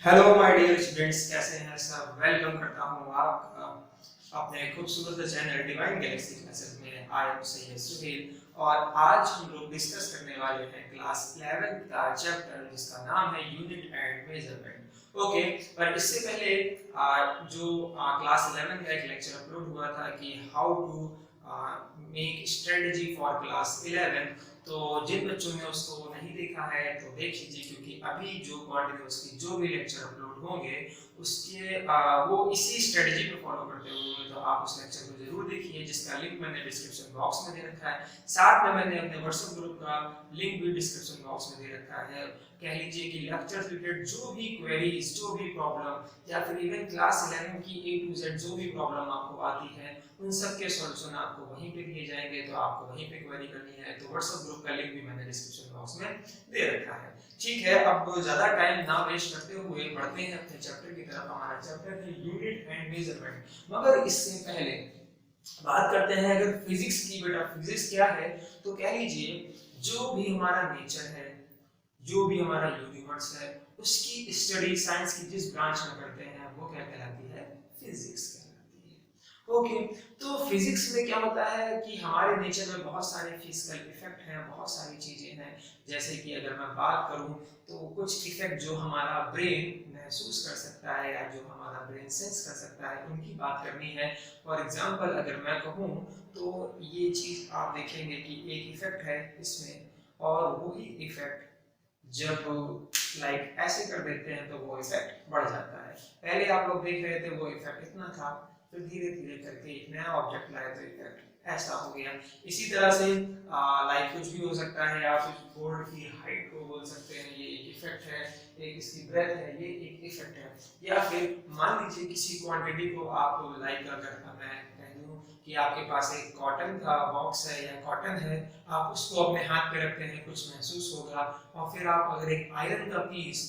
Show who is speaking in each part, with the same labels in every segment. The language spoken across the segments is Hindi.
Speaker 1: हेलो माय डियर स्टूडेंट्स, कैसे हैं सब। वेलकम करता हूं आपका अपने खूबसूरत चैनल डिवाइन गैलेक्सी क्लासेस में। आई एम सैयद सुहेल और आज हम लोग डिस्कस करने वाले हैं क्लास 11 का चैप्टर जिसका नाम है यूनिट एंड मेजरमेंट। ओके, पर इससे पहले जो क्लास 11 का एक लेक्चर अपलोड हुआ था कि how to make strategy for class 11, तो जिन बच्चों ने उसको नहीं देखा है तो देख लीजिए, क्योंकि अभी जो कंटिन्यूस की जो भी लेक्चर अपलोड होंगे उसके वो इसी स्ट्रेटजी को फॉलो करते हुए, तो आप उस लेक्चर को जरूर देखिए जिसका लिंक मैंने डिस्क्रिप्शन बॉक्स में दे रखा है। साथ में मैंने अपने व्हाट्सएप ग्रुप का लिंक भी डिस्क्रिप्शन बॉक्स में दे रखा है। कह लीजिए कि लेक्चर से रिलेटेड जो भी क्वेरीज, जो भी प्रॉब्लम या फिर इवन क्लास 11 की A to Z जो भी प्रॉब्लम आपको आती है उन सब के सॉल्यूशन आपको वहीं पे दिए जाएंगे, तो आपको वहीं पे क्वेरी करनी है तो व्हाट्सएप ग्रुप का लिंक भी मैंने डिस्क्रिप्शन बॉक्स में दे रखा है। ठीक है, अब ज्यादा टाइम ना वेस्ट करते हुए बढ़ते हैं अपने चैप्टर की तरफ। हमारा चैप्टर है यूनिट एंड मेजरमेंट, मगर इससे पहले बात करते हैं अगर फिजिक्स की। बेटा फिजिक्स क्या है, तो कह लीजिए जो भी हमारा नेचर है, जो भी हमारा यूनिवर्स है, उसकी स्टडी साइंस की जिस ब्रांच में करते हैं वो क्या कहलाती है, फिजिक्स कहलाती है। ओके, तो फिजिक्स में क्या होता है कि हमारे नेचर में बहुत सारे फिजिकल इफेक्ट हैं, बहुत सारी चीजें हैं। जैसे कि अगर मैं बात करूं तो कुछ इफेक्ट जो हमारा ब्रेन महसूस कर सकता है या जो हमारा ब्रेन सेंस कर सकता है उनकी बात करनी है। फॉर एग्जांपल अगर मैं कहूं तो ये चीज आप देखेंगे कि एक इफेक्ट है इसमें, और वही इफेक्ट जब लाइक ऐसे कर देते हैं तो वो इफेक्ट बढ़ जाता है। पहले आप लोग देख रहे थे वो इफेक्ट इतना था, फिर धीरे धीरे करके एक नया ऑब्जेक्ट लाए तो इफेक्ट ऐसा हो गया। इसी तरह से लाइक कुछ भी हो सकता है, आप इस बोर्ड की हाइट को बोल सकते हैं ये एक इफेक्ट है, एक इसकी ब्रेथ है ये एक इफेक्ट है। या फिर मान लीजिए किसी क्वांटिटी को आप लाइक अगर मैं कह दूं कि आपके पास एक कॉटन का बॉक्स है या कॉटन है, आप उसको अपने हाथ पे रखते हैं कुछ महसूस होगा, और फिर आप अगर एक आयरन का पीस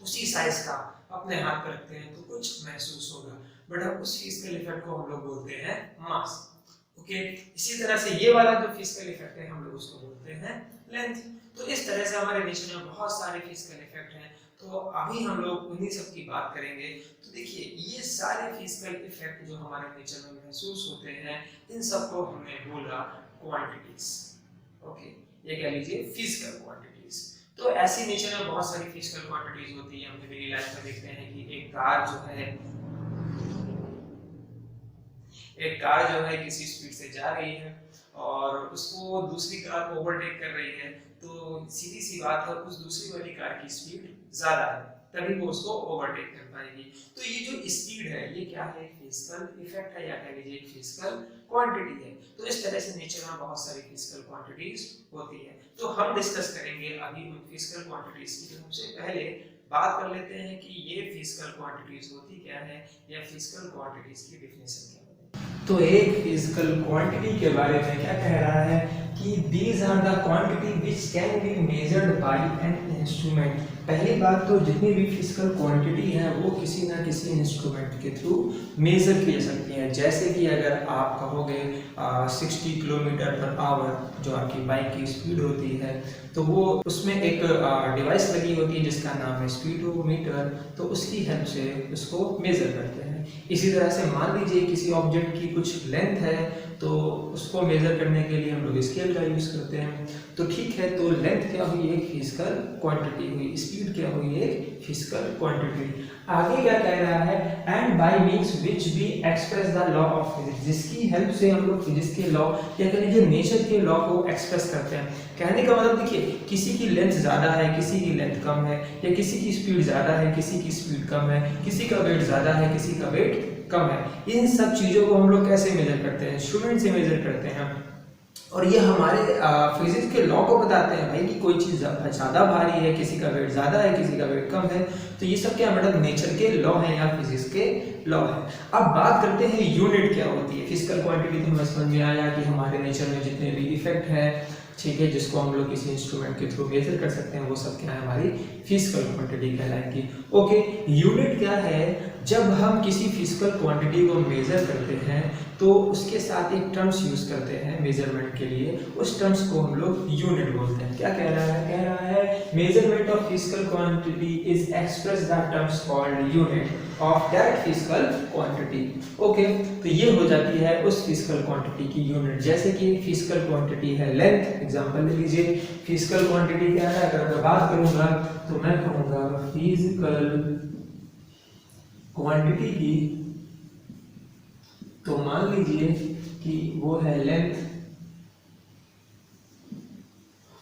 Speaker 1: उसी साइज का अपने हाथ पे रखते हैं तो कुछ महसूस होगा। बट अब उस फिजिकल इफेक्ट को हम लोग बोलते हैं मास। ओके, इसी तरह से ये वाला जो फिजिकल इफेक्ट है हम लोग उसको बोलते हैं लेंथ। तो इस तरह से हमारे नेचर में बहुत सारे फिजिकल इफेक्ट हैं, तो अभी हम लोग उन्हीं सब की बात करेंगे। तो देखिए ये सारे फिजिकल इफेक्ट जो हमारे नेचर में महसूस होते हैं इन सबको हमने बोला क्वांटिटीज। ओके, ये कह लीजिए फिजिकल क्वांटिटीज। तो ऐसी नेचर में बहुत सारी फिजिकल क्वांटिटीज होती है। हम डेली लाइफ में देखते हैं कि एक कार जो है किसी स्पीड से जा रही है और उसको दूसरी कार ओवरटेक कर रही है, तो सीधी सी बात है उस दूसरी वाली कार की स्पीड ज्यादा है तभी वो उसको ओवरटेक कर पाएगी। तो ये जो स्पीड है ये क्या है, फिजिकल इफेक्ट है या कह लीजिए फिजिकल क्वांटिटी है। तो इस तरह से नेचर में बहुत सारी फिजिकल क्वांटिटीज होती है, तो हम डिस्कस करेंगे अभी उन फिजिकल क्वांटिटीज की। तो सबसे पहले बात कर लेते हैं कि ये फिजिकल क्वांटिटीज होती क्या है या फिजिकल क्वांटिटीज की डेफिनेशन क्या है। तो एक फिजिकल क्वांटिटी के बारे में क्या कह रहा है कि these are the quantity which can be measured by an instrument. पहली बात तो जितनी भी फिजिकल क्वांटिटी है वो किसी ना किसी इंस्ट्रूमेंट के थ्रू मेजर की जा सकती है। जैसे कि अगर आप कहोगे 60 किलोमीटर पर आवर जो आपकी बाइक की स्पीड होती है, तो वो उसमें एक डिवाइस लगी होती है जिसका नाम है स्पीडोमीटर, तो उसकी हेल्प से उसको मेजर करते हैं। इसी तरह से मान लीजिए किसी ऑब्जेक्ट की कुछ लेंथ है तो उसको मेजर करने के लिए हम लोग स्केल का यूज करते हैं। तो ठीक है, तो लेंथ क्या हुई, एक फिजिकल क्वांटिटी हुई, स्पीड क्या हुई, एक फिजिकल क्वांटिटी। आगे क्या कह रहा है, and by means which we express the law of physics, जिसकी हेल्प से हम लोग फिजिक्स के लॉ या कह लीजिए नेचर के लॉ को एक्सप्रेस करते हैं। कहने का मतलब देखिए, किसी की लेंथ ज्यादा है, किसी की लेंथ कम है, या किसी की स्पीड ज्यादा है, किसी की स्पीड कम है, किसी का वेट ज्यादा है, किसी का वेट कम है, इन सब चीजों को हम लोग कैसे मेजर करते हैं, इंस्ट्रूमेंट से मेजर करते हैं। और ये हमारे फिजिक्स के लॉ को बताते हैं भाई कि कोई चीज ज्यादा भारी है, किसी का वेट ज्यादा है, किसी का वेट कम है। तो ये सब क्या मतलब नेचर के लॉ है या फिजिक्स के लॉ है। अब बात करते हैं यूनिट क्या होती है। फिजिकल क्वांटिटी तो हमें समझ में आया कि हमारे नेचर में जितने भी इफेक्ट है, ठीक है, जिसको हम लोग किसी इंस्ट्रूमेंट के थ्रू मेजर कर सकते हैं, वो सब क्या है, हमारी फिजिकल क्वांटिटी कहलाएगी। ओके, यूनिट क्या है, जब हम किसी फिजिकल क्वांटिटी को मेज़र करते हैं तो उसके साथ एक टर्म्स यूज़ करते हैं मेजरमेंट के लिए, उस टर्म्स को हम लोग यूनिट बोलते हैं। क्या कह रहा है? कह रहा है measurement of physical quantity is express the terms called unit of that physical quantity. Okay, तो ये हो जाती है उस फिजिकल क्वांटिटी की यूनिट। जैसे कि फिजिकल क्वांटिटी है लेंथ, एग्जांपल ले लीजिए। फिजिकल क्वांटिटी क्या है? अगर मैं बात करूंगा तो मैं कहूंगा फिजिकल क्वांटिटी की, तो मान लीजिए कि वो है लेंथ,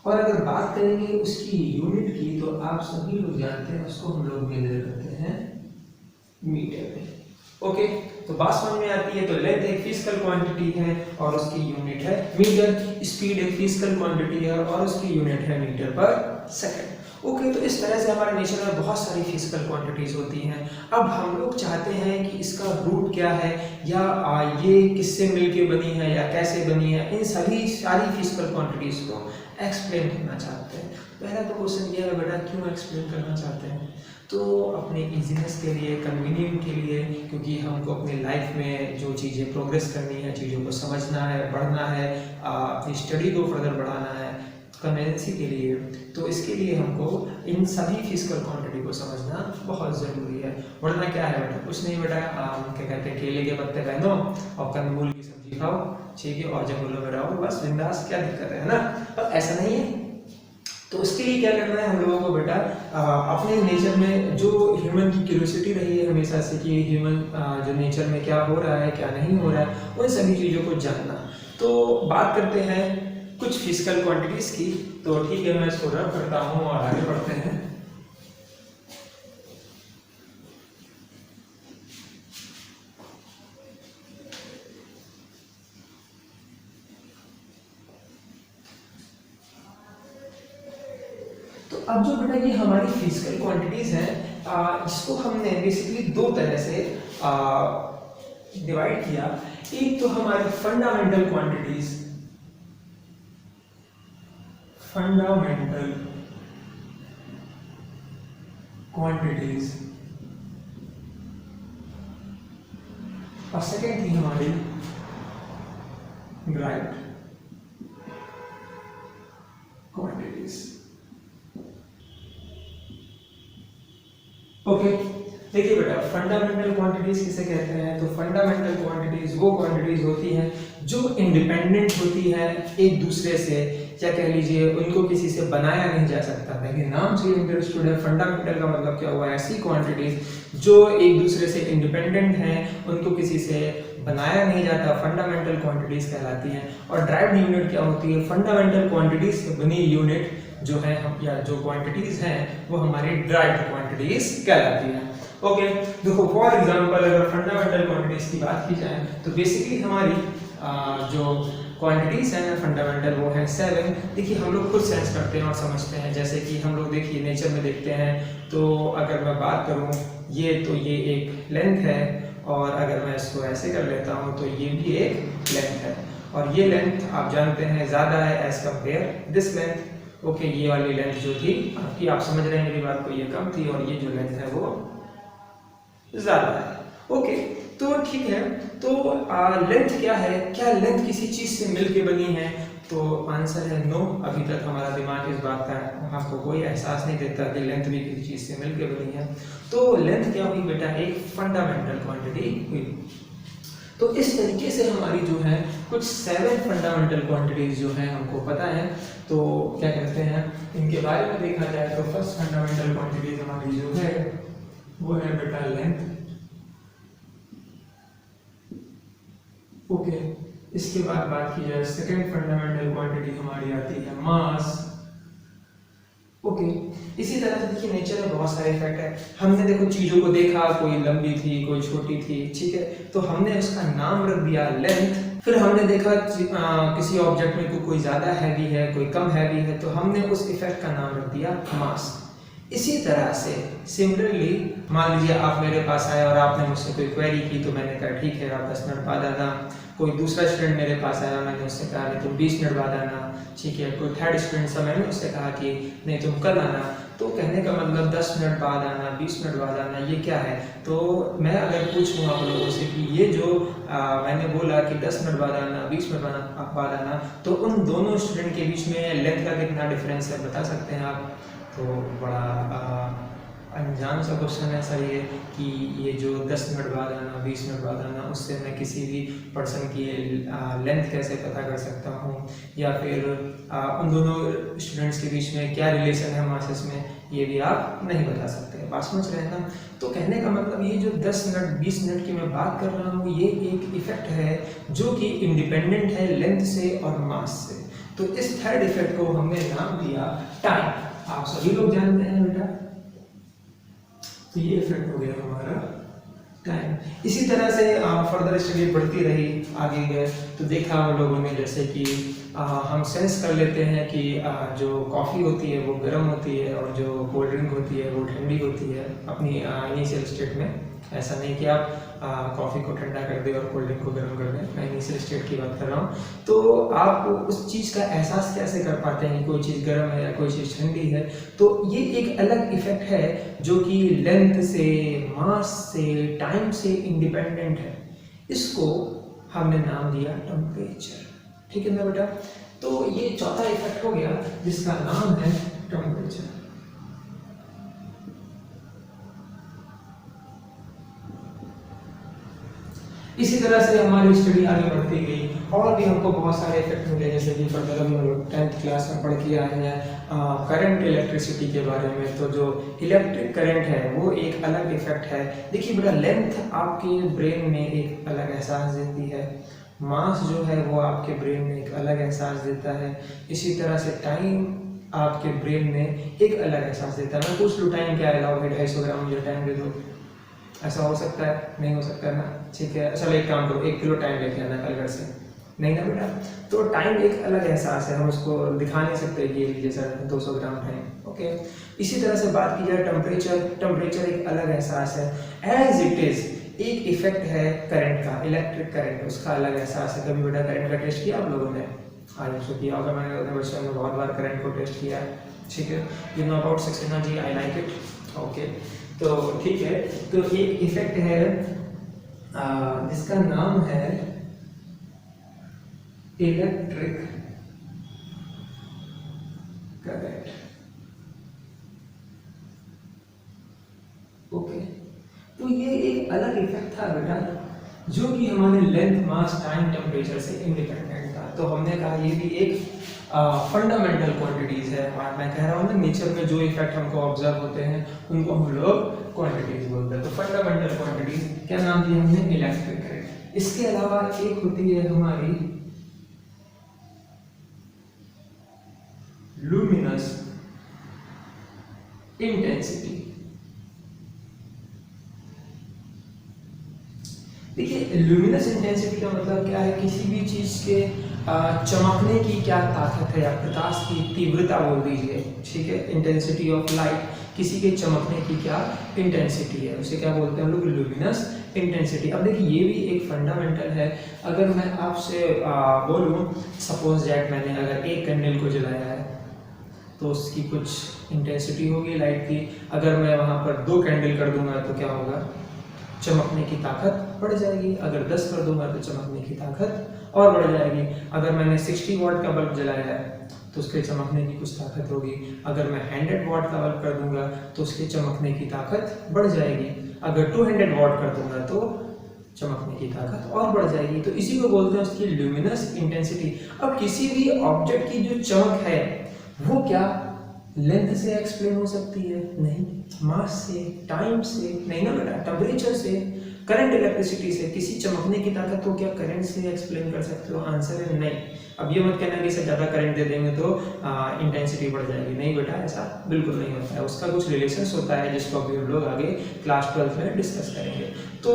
Speaker 1: और अगर बात करेंगे उसकी यूनिट की तो आप सभी लोग जानते हैं उसको हम लोग मेजर करते हैं मीटर में। ओके, तो बात समझ में आती है। तो लेंथ एक फिजिकल क्वांटिटी है और उसकी यूनिट है मीटर। स्पीड एक फिजिकल क्वांटिटी है और उसकी यूनिट है मीटर पर सेकंड। ओके, तो इस तरह से हमारे नेचर में बहुत सारी फिजिकल क्वांटिटीज होती हैं। अब हम लोग चाहते हैं कि इसका रूट क्या है, या ये किससे मिलके बनी है या कैसे बनी है, इन सारी फिजिकल क्वांटिटीज को एक्सप्लेन करना चाहते हैं। पहला तो क्वेश्चन ये है बेटा, क्यों एक्सप्लेन करना चाहते हैं? तो अपने इजीनेस के लिए, कन्वीनियंट के लिए, क्योंकि हमको अपनी लाइफ में जो चीज़ें प्रोग्रेस करनी है, चीज़ों को समझना है, पढ़ना है, अपनी स्टडी को फर्दर बढ़ाना है, कन्वीनियंसी के लिए, तो इसके लिए हमको इन सभी फिजिकल क्वांटिटी को समझना बहुत ज़रूरी है। वरना क्या है बेटा, कुछ नहीं बेटा, क्या कहते हैं, केले के पत्ते पहनो और कंदमूल की सब्जी खाओ, ठीक है, और जंगलों में रहो, बस बिंदास, क्या दिक्कत है ना? पर ऐसा नहीं है। तो उसके लिए क्या करना है हम लोगों को बेटा, अपने नेचर में जो ह्यूमन की क्यूरियोसिटी रही है हमेशा से कि ह्यूमन जो नेचर में क्या हो रहा है, क्या नहीं हो रहा है, उन सभी चीज़ों को जानना। तो बात करते हैं कुछ फिजिकल क्वांटिटीज की। तो ठीक है, मैं इसको रब करता हूँ और आगे बढ़ते हैं। तो अब जो बेटा ये हमारी फिजिकल क्वांटिटीज हैं, इसको हमने बेसिकली दो तरह से डिवाइड किया। एक तो हमारी फंडामेंटल क्वांटिटीज, और सेकेंड थी हमारी ड्राइव्ड क्वांटिटीज। ओके, देखिए बेटा, फंडामेंटल क्वांटिटीज किसे कहते हैं? तो फंडामेंटल क्वांटिटीज वो क्वांटिटीज होती हैं जो इंडिपेंडेंट होती है एक दूसरे से, या कह लीजिए उनको किसी से बनाया नहीं जा सकता। देखिए, नाम से अंडरस्टूड है, फंडामेंटल का मतलब क्या हुआ? ऐसी क्वांटिटीज जो एक दूसरे से इंडिपेंडेंट हैं, उनको किसी से बनाया नहीं जाता, फंडामेंटल क्वांटिटीज कहलाती हैं। और ड्राइव्ड यूनिट क्या होती है? फंडामेंटल क्वांटिटीज से बनी यूनिट जो है हम, या जो क्वांटिटीज हैं, वो हमारी ड्राइव्ड क्वांटिटीज कहलाती हैं। ओके, देखो फॉर एग्जांपल अगर फंडामेंटल क्वांटिटीज की बात की जाए तो बेसिकली हमारी जो क्वांटिटीज हैं फंडामेंटल, वो है 7। देखिए, हम लोग खुद सेंस करते हैं और समझते हैं। जैसे कि हम लोग देखिए नेचर में देखते हैं, तो अगर मैं बात करूं, ये एक लेंथ है, और अगर मैं इसको ऐसे कर लेता हूं तो ये भी एक लेंथ है, और ये लेंथ आप जानते हैं ज़्यादा है as compare this length. Okay, ये वाली लेंथ जो थी आपकी, आप समझ रहे हैं मेरी बात को, ये कम थी, और ये जो लेंथ है वो ज़्यादा है। ओके, तो ठीक है। तो लेंथ क्या है? क्या लेंथ किसी चीज़ से मिलके बनी है? तो आंसर है नो। अभी तक हमारा दिमाग इस बात का हमको कोई एहसास नहीं देता कि लेंथ भी किसी चीज़ से मिलके बनी है। तो लेंथ क्या हुई बेटा? एक फंडामेंटल क्वांटिटी हुई। तो इस तरीके से हमारी जो है कुछ 7 फंडामेंटल क्वांटिटीज जो है हमको पता है। तो क्या कहते हैं, इनके बारे में देखा जाए तो फर्स्ट फंडामेंटल क्वांटिटीज हमारी जो है वो है बेटा लेंथ। ओके, इसके बाद बात की जाए सेकेंड फंडामेंटल क्वांटिटी हमारी आती है मास। ओके, इसी तरह से देखिए नेचर में बहुत सारे इफेक्ट है। हमने देखो चीजों को देखा, कोई लंबी थी, कोई छोटी थी, ठीक है, तो हमने उसका नाम रख दिया लेंथ। फिर हमने देखा किसी ऑब्जेक्ट में कोई ज्यादा हैवी है, कोई कम हैवी है, तो हमने उस इफेक्ट का नाम रख दिया मास। इसी तरह से सिमिलरली मान लीजिए आप मेरे पास आए और आपने मुझसे कोई क्वेरी की, तो मैंने कहा ठीक है आप 10 मिनट बाद आना। कोई दूसरा स्टूडेंट मेरे पास आया, मैंने उससे कहा नहीं तुम 20 मिनट बाद आना, ठीक है। कोई थर्ड स्टूडेंट था, मैंने उससे कहा कि नहीं तुम कल आना। तो कहने का मतलब 10 मिनट बाद आना, 20 मिनट बाद आना, ये क्या है? तो मैं अगर पूछूँ आप लोगों से कि ये जो मैंने बोला कि 10 मिनट बाद आना, 20 मिनट बाद आना, तो उन दोनों स्टूडेंट के बीच में लेंथ का कितना डिफरेंस है बता सकते हैं आप? तो बड़ा अनजान सा क्वेश्चन है सर ये, कि ये जो 10 मिनट बाद आना, 20 मिनट बाद आना, उससे मैं किसी भी पर्सन की लेंथ कैसे पता कर सकता हूँ, या फिर उन दोनों स्टूडेंट्स के बीच में क्या रिलेशन है मासेस में, ये भी आप नहीं बता सकते। बात समझ रहे हैं ना? तो कहने का मतलब ये जो 10 मिनट 20 मिनट की मैं बात कर रहा हूँ, ये एक इफेक्ट है जो कि इंडिपेंडेंट है लेंथ से और मास से। तो इस थर्ड इफेक्ट को हमने नाम दिया टाइम। आप सभी लोग जानते हैं बेटा, तो ये इफेक्ट हो गया हमारा टाइम। इसी तरह से फर्दर स्टडी बढ़ती रही, आगे गए तो देखा हम लोगों ने जैसे कि हम सेंस कर लेते हैं कि जो कॉफ़ी होती है वो गर्म होती है और जो कोल्ड ड्रिंक होती है वो ठंडी होती है अपनी इनिशियल स्टेट में। ऐसा नहीं कि आप कॉफ़ी को ठंडा कर दें और कोल्ड ड्रिंक को गर्म कर दें, मैं इनिशियल स्टेट की बात कर रहा हूँ। तो आप उस चीज़ का एहसास कैसे कर पाते हैं कि कोई चीज़ गर्म है या कोई चीज़ ठंडी है? तो ये एक अलग इफेक्ट है जो कि लेंथ से, मास से, टाइम से इंडिपेंडेंट है। इसको हमने नाम दिया टेम्परेचर। ठीक है ना बेटा? तो ये चौथा इफेक्ट हो गया जिसका नाम है टेम्परेचर। इसी तरह से हमारी स्टडी आगे बढ़ती गई और भी हमको बहुत सारे इफेक्ट मिले, जैसे कि फर्दर हम लोग 10th क्लास में पढ़ के आए हैं करंट इलेक्ट्रिसिटी के बारे में। तो जो इलेक्ट्रिक करंट है वो एक अलग इफेक्ट है। देखिए बेटा, लेंथ आपके ब्रेन में एक अलग एहसास देती है, मास जो है वो आपके ब्रेन में एक अलग एहसास देता है। इसी तरह से टाइम आपके ब्रेन में एक अलग एहसास देता है। मैं पूछ लूँ टाइम क्या है, लाओ 250 ग्राम मुझे टाइम दे दो, ऐसा हो सकता है? नहीं हो सकता है ना? ठीक है, चलो एक काम करो, 1 किलो टाइम लेके आना कल घर से। नहीं ना बेटा? तो टाइम एक अलग एहसास है, हम उसको दिखा नहीं सकते कि ये लीजिए सर 200 ग्राम टाइम। ओके, इसी तरह से बात की जाए टेम्परेचर, टेम्परेचर एक अलग एहसास है। एज इट इज एक इफेक्ट है करंट का, इलेक्ट्रिक करंट, उसका अलग एहसास है। कभी बेटा करंट का टेस्ट किया आप लोगों ने? आज उसको किया होगा, मैंने अपने बचपन में बहुत बार करंट को टेस्ट किया है। ठीक है, you know about Saxena ji, I like it. Okay, तो ठीक है, तो एक इफेक्ट है जिसका नाम है इलेक्ट्रिक करंट। ओके, तो ये एक अलग इफेक्ट था बेटा जो कि हमारे लेंथ, मास, टाइम, टेम्परेचर से इंडिपेंडेंट था। तो हमने कहा ये भी एक फंडामेंटल क्वांटिटीज है। और मैं कह रहा हूँ ना, नेचर में जो इफेक्ट हमको ऑब्जर्व होते हैं उनको हम लोग क्वांटिटीज बोलते हैं। तो फंडामेंटल क्वांटिटीज क्या नाम दिया हमने? Electric current. इसके अलावा एक होती है हमारी लुमिनस इंटेंसिटी। देखिए, लुमिनस इंटेंसिटी का मतलब क्या है? किसी भी चीज के चमकने की क्या ताकत है, या प्रकाश की तीव्रता बोल दीजिए। ठीक है, इंटेंसिटी ऑफ लाइट, किसी के चमकने की क्या इंटेंसिटी है, उसे क्या बोलते हैं हम लोग? Luminous intensity. अब देखिए, ये भी एक फंडामेंटल है। अगर मैं आपसे बोलूं, सपोज दैट मैंने अगर एक कैंडल को जलाया है तो उसकी कुछ इंटेंसिटी होगी लाइट की। अगर मैं वहां पर 2 कैंडल कर दूंगा तो क्या होगा? चमकने की ताकत बढ़ जाएगी। अगर 10 कर दूंगा तो चमकने की ताकत और बढ़ जाएगी। अगर मैंने 60 वॉट का बल्ब जलाया है तो उसके चमकने की कुछ ताकत होगी। अगर मैं 100 वॉट का बल्ब कर दूंगा तो उसके चमकने की ताकत बढ़ जाएगी। अगर 200 वॉट कर दूंगा तो चमकने की ताकत और बढ़ जाएगी। तो इसी को बोलते हैं उसकी ल्यूमिनस इंटेंसिटी। अब किसी भी ऑब्जेक्ट की जो चमक है वो क्या लेंथ से एक्सप्लेन हो सकती है? नहीं। मास से, टाइम से नहीं ना बेटा, टेम्परेचर से, करंट इलेक्ट्रिसिटी से। किसी चमकने की ताकत को क्या करंट से एक्सप्लेन कर सकते हो? आंसर है नहीं। अब ये मत कहना कि इसे ज़्यादा करंट दे देंगे तो इंटेंसिटी बढ़ जाएगी। नहीं बेटा, ऐसा बिल्कुल नहीं होता है। उसका कुछ रिलेशंस होता है जिसको अभी हम लोग आगे क्लास 12 में डिस्कस करेंगे। तो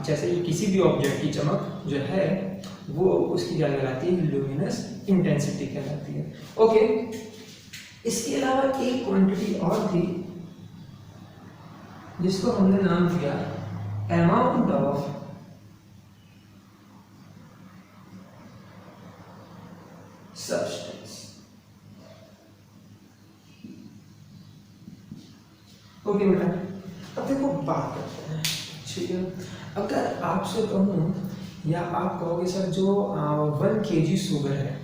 Speaker 1: जैसे कि किसी भी ऑब्जेक्ट की चमक जो है वो उसकी क्या कहलाती है? ल्यूमिनस इंटेंसिटी कहलाती है। ओके, इसके अलावा एक क्वांटिटी और थी जिसको हमने नाम दिया अमाउंट ऑफ सब्सटेंस। ओके बेटा, अब देखो बात करते हैं, ठीक है। अगर आपसे कहूँ या आप कहोगे सर जो 1 kg शुगर है,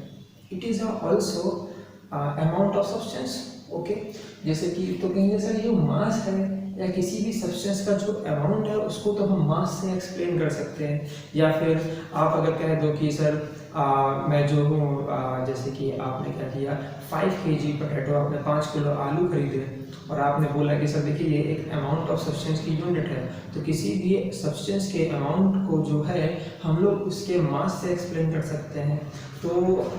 Speaker 1: it is also amount of substance, okay. जैसे कि तो कहेंगे सर ये मास है या किसी भी सब्सटेंस का जो अमाउंट है उसको तो हम मास से एक्सप्लेन कर सकते हैं। या फिर आप अगर कह दो कि सर मैं जो हूँ जैसे कि आपने क्या किया 5 kg पोटैटो, आपने 5 किलो आलू खरीदे और आपने बोला कि सर देखिए ये एक अमाउंट ऑफ सब्सटेंस की यूनिट है, तो किसी भी सब्सटेंस के अमाउंट को जो है हम लोग उसके मास से एक्सप्लेन कर सकते हैं। तो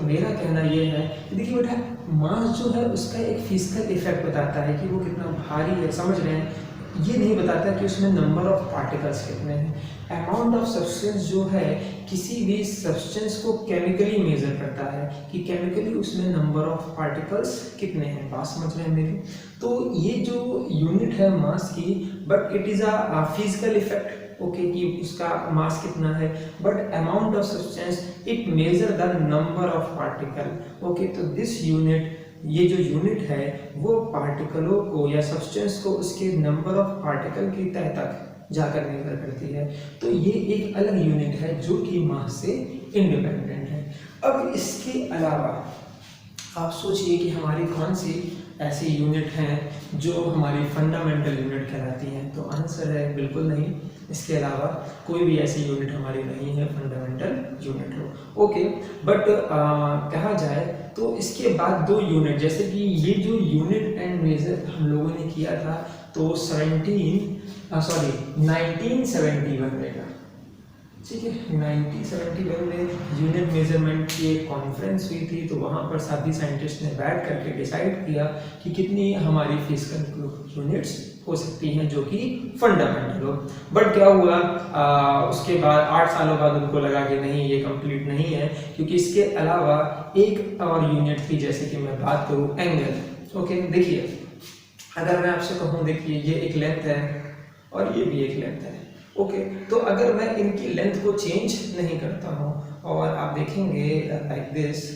Speaker 1: मेरा कहना ये है कि देखिए बेटा, मास जो है उसका एक फिजिकल इफेक्ट बताता है कि वो कितना भारी है, समझ रहे हैं, ये नहीं बताता कि उसमें नंबर ऑफ पार्टिकल्स कितने हैं। अमाउंट ऑफ सब्सटेंस जो है किसी भी सब्सटेंस को केमिकली मेजर करता है कि केमिकली उसमें नंबर ऑफ पार्टिकल्स कितने हैं। बात समझ रहे हैं मेरी? तो ये जो यूनिट है मास की, but it is a physical effect, okay, कि उसका मास कितना है, but amount of substance it measure the number of particle, okay. तो दिस यूनिट, ये जो यूनिट है वो पार्टिकलों को या सब्सटेंस को उसके नंबर ऑफ पार्टिकल की तह तक जाकर निर्भर करती है। तो ये एक अलग यूनिट है जो कि मास से इंडिपेंडेंट है। अब इसके अलावा आप सोचिए कि हमारी कौन सी ऐसी यूनिट हैं जो हमारी फंडामेंटल यूनिट कहलाती हैं, तो आंसर है बिल्कुल नहीं। इसके अलावा कोई भी ऐसी यूनिट हमारी नहीं है फंडामेंटल यूनिट हो, ओके। बट कहा जाए तो इसके बाद 2 यूनिट, जैसे कि ये जो यूनिट एंड मेजर हम लोगों ने किया था तो 1971 में था, ठीक है। 1971 में यूनिट मेजरमेंट की एक कॉन्फ्रेंस हुई थी, तो वहाँ पर सभी साइंटिस्ट ने बैठ करके डिसाइड किया कि कितनी हमारी फिजिकल यूनिट्स हो सकती हैं जो कि फंडामेंटल हो। बट क्या हुआ, उसके बाद 8 सालों बाद उनको लगा कि नहीं, ये कंप्लीट नहीं है, क्योंकि इसके अलावा एक और यूनिट थी, जैसे कि मैं बात करूँ एंगल, ओके। देखिए अगर मैं आपसे कहूँ, देखिए ये एक लेंथ है और ये भी एक लेंथ है, ओके। तो अगर मैं इनकी लेंथ को चेंज नहीं करता हूँ और आप देखेंगे लाइक दिस,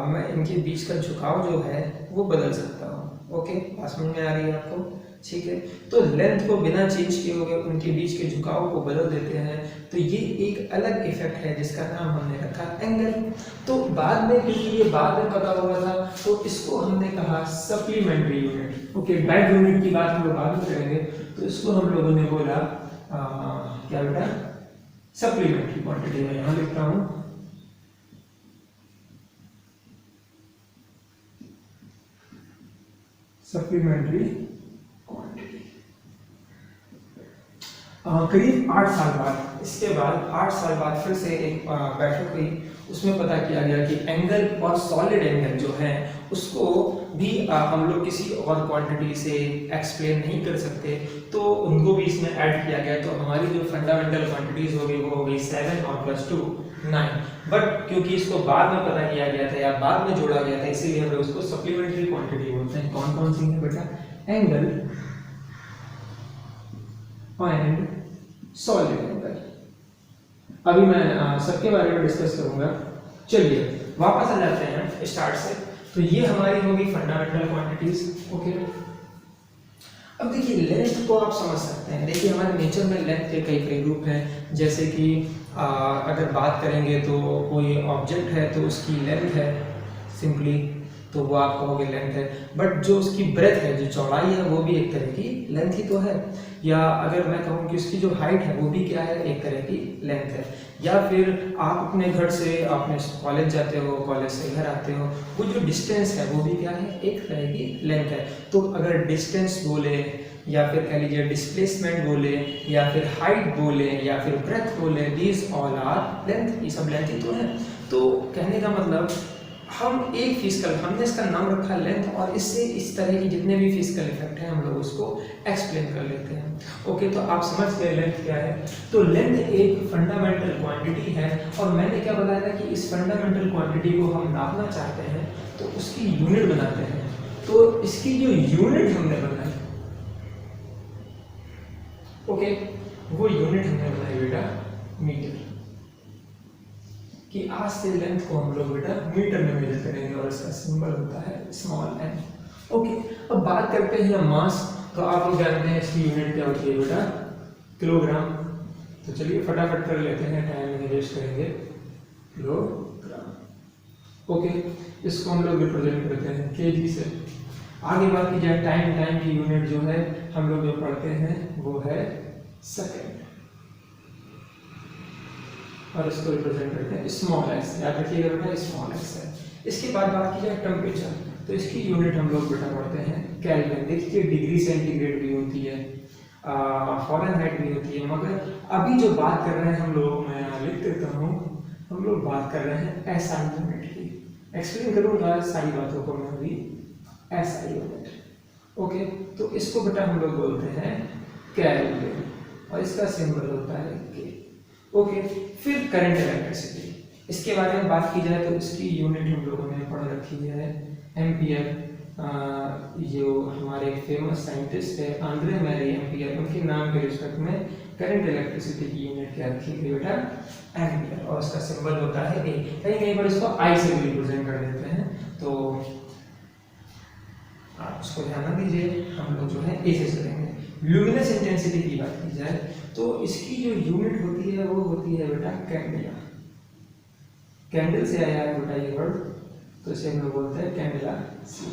Speaker 1: मैं इनके बीच का झुकाव जो है वो बदल सकता हूँ, ओके। बात समझ में आ रही है आपको? ठीक है। तो लेंथ को बिना चेंज किए हुए उनके बीच के झुकाव को बदल देते हैं, तो ये एक अलग इफेक्ट है जिसका नाम हमने रखा एंगल। तो बाद में, क्योंकि ये बाद में पता हुआ था, तो इसको हमने कहा supplementary unit, okay. Back unit की बात हम लोग बाद में करेंगे, तो इसको हम लोगों ने बोला क्या बेटा, सप्लीमेंट्री क्वांटिटी। मैं यहाँ लिखता हूँ सप्लीमेंट्री क्वांटिटी। करीब 8 साल बाद, इसके बाद 8 साल बाद फिर से एक बैठक हुई, उसमें पता किया गया कि एंगल और सॉलिड एंगल जो है उसको भी हम लोग किसी और क्वांटिटी से एक्सप्लेन नहीं कर सकते, तो उनको भी इसमें ऐड किया गया। तो हमारी जो फंडामेंटल क्वांटिटीज हो गई वो हो गई 7 और +2 9। बट क्योंकि इसको बाद में पता किया गया था या बाद में जोड़ा गया था, इसीलिए हम लोग उसको सप्लीमेंट्री क्वांटिटी बोलते हैं। कौन कौन सी है बेटा? Angle and solid angle. अभी मैं सबके बारे में डिस्कस करूंगा। चलिए वापस आ जाते हैं स्टार्ट से। तो ये हमारी होगी फंडामेंटल क्वांटिटीज, ओके। अब देखिए लेंथ को आप समझ सकते हैं। देखिए हमारे नेचर में लेंथ के कई कई रूप हैं, जैसे कि अगर बात करेंगे तो कोई ऑब्जेक्ट है तो उसकी लेंथ है सिंपली, तो वो आप कहोगे लेंथ है। बट जो उसकी ब्रेथ है, जो चौड़ाई है, वो भी एक तरह की लेंथ ही तो है। या अगर मैं कहूँ कि उसकी जो हाइट है वो भी क्या है, एक तरह की लेंथ है। या फिर आप अपने घर से अपने कॉलेज जाते हो, कॉलेज से घर आते हो, वो जो डिस्टेंस है वो भी क्या है, एक तरह की लेंथ है। तो अगर डिस्टेंस बोले या फिर कह लीजिए डिस्प्लेसमेंट बोले या फिर हाइट बोले या फिर ब्रेथ बोले, दीज ऑल आर लेंथ, ये सब लेंथ ही तो है। तो कहने का मतलब हम एक फिजिकल, हमने इसका नाम रखा लेंथ, और इससे इस तरह की जितने भी फिजिकल इफेक्ट हैं हम लोग उसको एक्सप्लेन कर लेते हैं, ओके। तो आप समझ गए लेंथ क्या है। तो लेंथ एक फंडामेंटल क्वांटिटी है, और मैंने क्या बताया था कि इस फंडामेंटल क्वांटिटी को हम नापना चाहते हैं तो उसकी यूनिट बनाते हैं। तो इसकी जो यूनिट हमने बनाई, ओके, वो यूनिट हमने बनाई बेटा मीटर, कि आज से लेंथ को हम लोग बेटा मीटर में मेजर करेंगे और इसका सिंबल होता है स्मॉल एन, ओके। अब बात करते हैं मास। तो आप लोग जानते हैं इसकी यूनिट क्या होती है बेटा, किलोग्राम। तो चलिए फटाफट कर लेते हैं, टाइम नहीं वेस्ट करेंगे। Kilogram, okay. इसको हम लोग रिप्रेजेंट करते हैं केजी से। आगे बात की जाए टाइम की यूनिट जो है हम लोग जो पढ़ते हैं वो है सेकेंड, और इसको रिप्रेजेंट करते हैं स्मॉल एस। याद रखिएगा बेटा स्मॉल एस है। इसके बाद बात की जाए टेम्परेचर, तो इसकी यूनिट हम लोग बेटा पढ़ते हैं केल्विन। देखिए डिग्री सेंटीग्रेड भी होती है, फॉरेनहाइट भी होती है, मगर अभी जो बात कर रहे हैं हम लोग, मैं यहाँ लिख देता हूँ, हम लोग बात कर रहे हैं एसआई यूनिट की। एक्सप्लेन करूँगा सारी बातों को मैं अभी। SI unit, okay. तो इसको बेटा हम लोग बोलते हैं केल्विन, और इसका सिंबल होता है के, ओके। फिर करंट इलेक्ट्रिसिटी, इसके बारे में बात की जाए तो इसकी यूनिट हम लोगों ने पढ़ रखी है एम्पियर। जो हमारे फेमस साइंटिस्ट है आंद्रे मैरी एम्पियर, उनके नाम के रिस्पेक्ट में करंट इलेक्ट्रिसिटी की यूनिट क्या रखी गई बेटा, एम्पियर, और उसका सिंबल होता है ए। कहीं कहीं पर इसको आई से भी रिप्रेजेंट कर देते हैं, तो आप उसको ध्यान न दीजिए, हम लोग जो है ए से चलेंगे। ल्यूमिनस इंटेंसिटी की बात की जाए तो इसकी जो यूनिट होती है वो होती है बेटा कैंडेला। कैंडल से आया है बेटा ये वर्ड, तो इसे हम लोग बोलते हैं कैंडेला सी,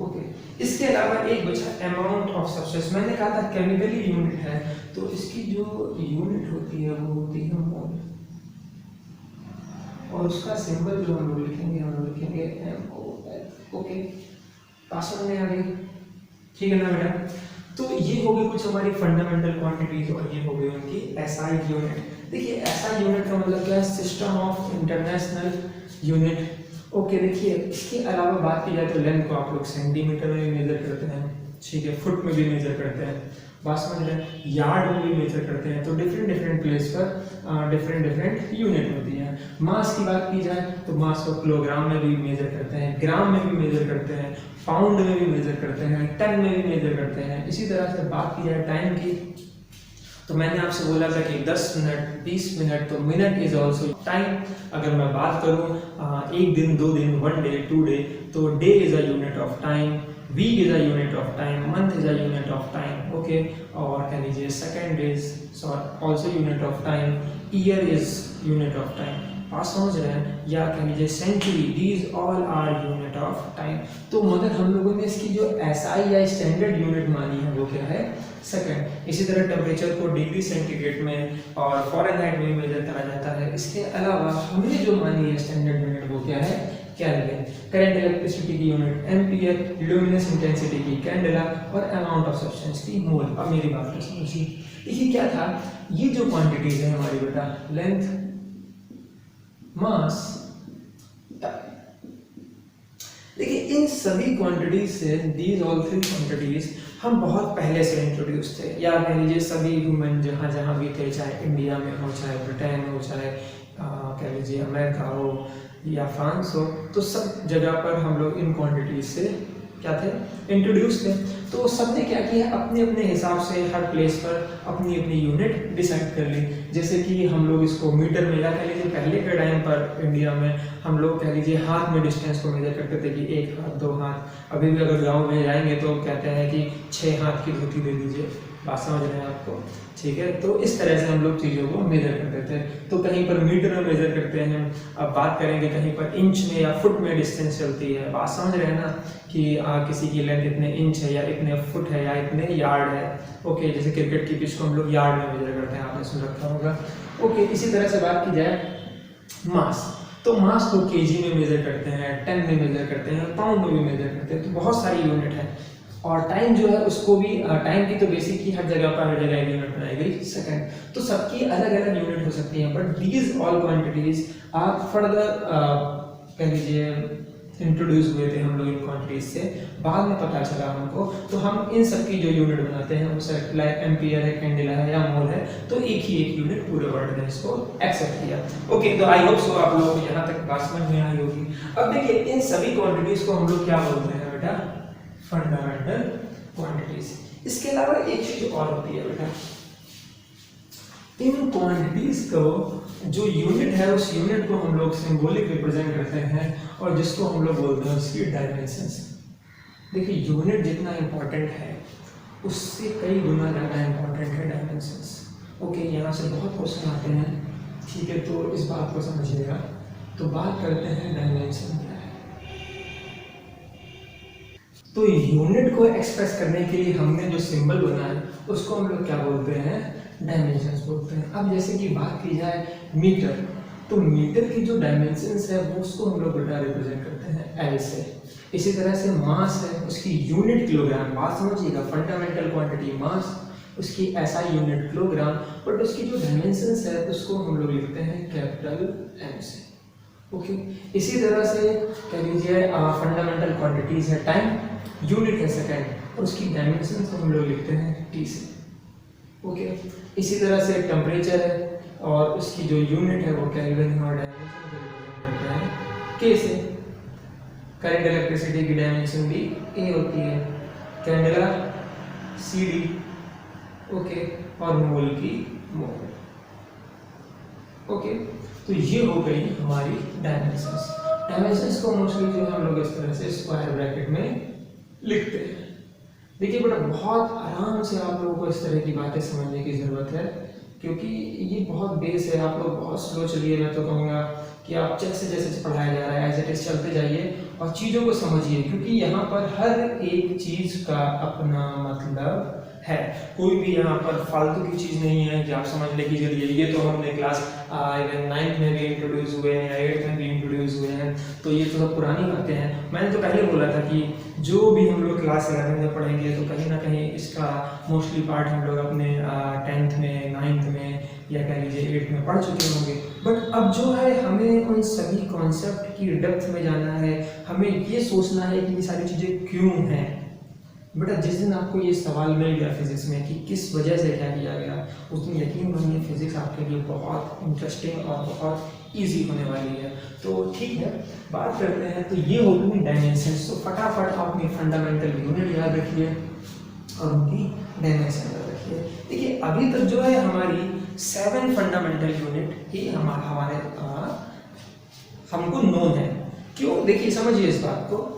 Speaker 1: ओके। इसके अलावा एक बचा अमाउंट ऑफ सब्सटेंस। मैंने कहा था केमिकली यूनिट है, तो इसकी जो यूनिट होती है वो होती है मोल, और उसका सिंबल जो हम लोग लिखेंगे MOL, ओके। पासवर्ड में आ गई, ठीक है ना बेटा। तो ये हो गई कुछ हमारी फंडामेंटल क्वांटिटीज, और ये हो गई उनकी एसआई यूनिट। देखिए एसआई यूनिट का मतलब क्या है, system of international unit, okay. देखिए इसके अलावा बात की जाए तो लेंथ को आप लोग सेंटीमीटर में भी मेजर करते हैं, ठीक है, फुट में भी मेजर करते हैं, बात समझ रहे हैं, यार्ड में भी मेजर करते हैं। तो डिफरेंट प्लेस पर डिफरेंट यूनिट होती है। मास की बात की जाए तो मास को किलोग्राम में भी मेजर करते हैं, ग्राम में भी मेजर करते हैं, पाउंड में भी मेजर करते हैं, टन में भी मेजर करते हैं। इसी तरह से बात की जाए टाइम की, तो मैंने आपसे बोला था कि 10 मिनट 20 मिनट, तो मिनट इज ऑल्सो टाइम। अगर मैं बात करूँ एक दिन, 2 दिन, 1 डे, 2 डे, तो day is a unit of time, week is a unit of time, month is a unit of time, okay. और कह लीजिए second is also unit of time, year is unit of time, आप समझ रहे हैं, या कह लीजिए century, these all are unit of time. तो मगर हम लोगों ने इसकी जो एसआई या स्टैंडर्ड यूनिट मानी है वो क्या है, सेकंड। इसी तरह टेम्परेचर को डिग्री सेंटीग्रेड में और फॉरेनहाइट में मेजर करा जाता है। इसके अलावा हमने जो मानी है स्टैंडर्ड यूनिट वो क्या है, केल्विन। करंट इलेक्ट्रिसिटी की यूनिट एम्पियर, ल्यूमिनस इंटेंसिटी की कैंडेला, और अमाउंट ऑफ सब्सटेंस की मोल। अब मेरी बात को समझिए, देखिए क्या था, ये जो क्वांटिटीज है हमारी बेटा, लेंथ, मास, देखिए इन सभी क्वांटिटीज से, दीज ऑल 3 क्वांटिटीज हम बहुत पहले से इंट्रोड्यूस थे, या कह लीजिए सभी ह्यूमन जहाँ जहाँ भी थे, चाहे इंडिया में हो, चाहे ब्रिटेन हो, चाहे कह लीजिए अमेरिका हो या फ्रांस हो, तो सब जगह पर हम लोग इन क्वांटिटीज से क्या थे, इंट्रोड्यूस थे। तो सबने क्या किया, अपने अपने हिसाब से हर प्लेस पर अपनी अपनी यूनिट डिसाइड कर ली। जैसे कि हम लोग इसको मीटर में, या कह लीजिए पहले के टाइम पर इंडिया में हम लोग कह लीजिए हाथ में डिस्टेंस को मेजर करते थे कि 1 हाथ 2 हाथ। अभी भी अगर गांव में जाएंगे तो कहते हैं कि 6 हाथ की धोती दे दीजिए, बात समझ रहे हैं आपको, ठीक है। तो इस तरह से हम लोग चीज़ों को मेजर करते थे। तो कहीं पर मीटर में मेजर करते हैं, अब बात करेंगे कहीं पर इंच में या फुट में डिस्टेंस चलती है, बात समझ रहे हैं ना, कि किसी की लेंथ इतने इंच है या इतने फुट है या इतने यार्ड है, ओके। जैसे क्रिकेट की पिच को हम लोग यार्ड में मेजर करते हैं, आपने सुन रखा होगा, ओके। इसी तरह से बात की जाए मास, तो मास को केजी में मेजर करते हैं, टन में मेजर करते हैं, पाउंड में भी मेजर करते हैं, तो बहुत सारी यूनिट है। और टाइम जो है उसको भी, टाइम की तो बेसिक ही हर जगह पर हर जगह यूनिट बनाई गई, सेकंड। तो सबकी अलग अलग यूनिट हो सकती हैं, बट दीज ऑल क्वांटिटीज आप फर्दर कह लीजिए इंट्रोड्यूस हुए थे हम लोग इन क्वांटिटीज से, बाद में पता चला हमको। तो हम इन सब की जो यूनिट बनाते हैं वो सर लाइक एम्पियर है, कैंडेला है या मोल है, तो एक ही एक यूनिट पूरे वर्ल्ड ने इसको एक्सेप्ट किया, ओके। तो आई होप सो आप लोगों को यहाँ तक बात समझ में आई होगी। अब देखिए इन सभी क्वांटिटीज को हम लोग क्या बोलते हैं बेटा, फंडामेंटल क्वांटिटीज। इसके अलावा एक चीज और होती है बेटा, इन क्वांटिटीज को जो यूनिट है उस यूनिट को हम लोग सिंबॉलिक रिप्रेजेंट करते हैं, और जिसको हम लोग बोलते हैं उसकी डायमेंशंस। देखिए यूनिट जितना इंपॉर्टेंट है उससे कई गुना ज़्यादा इंपॉर्टेंट है डायमेंशंस। ओके, यहाँ से बहुत क्वेश्चन आते हैं, ठीक है, तो इस बात को समझिएगा। तो बात करते हैं डायमेंशन क्या है। तो यूनिट को एक्सप्रेस करने के लिए हमने जो सिंबल बनाया उसको हम लोग क्या बोलते हैं, डायमेंशंस बोलते हैं। अब जैसे कि बात की जाए मीटर, तो मीटर की जो डायमेंशंस है वो उसको हम लोग बेटा रिप्रेजेंट करते हैं एल से। इसी तरह से मास है, उसकी यूनिट किलोग्राम, बात समझिएगा, फंडामेंटल क्वांटिटी मास, उसकी ऐसा यूनिट किलोग्राम, बट उसकी जो डायमेंशंस है उसको हम लोग लिखते हैं कैपिटल एम से। ओके, इसी तरह से कह लीजिए फंडामेंटल क्वांटिटीज है टाइम, यूनिट है सेकेंड, और उसकी डायमेंशन को हम लोग लिखते हैं टी से। ओके, इसी तरह से टेम्परेचर है और उसकी जो यूनिट है वो केल्विन और डायमेंशन को लिखते हैं के से। करंट इलेक्ट्रिसिटी की डायमेंशन भी ए होती है, कैंडेला सी डी, ओके, और मोल की मोल। ओके, तो ये हो गई हमारी डायमेंशंस। डायमेंशंस को मोस्टली जो हम लोग इस तरह से स्क्वायर ब्रैकेट में लिखते हैं। देखिए बेटा, बहुत आराम से आप लोगों को इस तरह की बातें समझने की ज़रूरत है, क्योंकि ये बहुत बेस है। आप लोग बहुत स्लो चलिए, मैं तो कहूँगा कि आप जैसे जैसे पढ़ाया जा रहा है एज इट इज़ चलते जाइए और चीज़ों को समझिए, क्योंकि यहाँ पर हर एक चीज़ का अपना मतलब है। कोई भी यहाँ पर फालतू की चीज़ नहीं है कि आप समझ ले कि चलिए ये तो हमने क्लास इवन 9th में भी इंट्रोड्यूस हुए हैं या 8th में भी इंट्रोड्यूस हुए हैं, तो ये तो सब पुरानी बातें हैं। मैंने तो पहले बोला था कि जो भी हम लोग क्लास 11 में पढ़ेंगे तो कहीं ना कहीं इसका मोस्टली पार्ट हम लोग अपने 10th में, 9th में, या कह लीजिए 8th में पढ़ चुके होंगे। बट अब जो है हमें उन सभी कॉन्सेप्ट की डेप्थ में जाना है, हमें ये सोचना है कि ये सारी चीज़ें क्यों हैं। बेटा, जिस दिन आपको ये सवाल मिल गया फिजिक्स में कि किस वजह से क्या किया गया, उस दिन यकीन मानिए फिजिक्स आपके लिए बहुत इंटरेस्टिंग और बहुत इजी होने वाली है। तो ठीक है, बात करते हैं। तो ये हो गई डायमेंशंस। तो फटाफट आप अपनी फंडामेंटल यूनिट याद रखिए और उनकी डायमेंशन याद रखिए। देखिए, अभी तक जो है हमारी 7 फंडामेंटल यूनिट ही हमारे हमको नोन है। क्यों? देखिए समझिए इस बात को।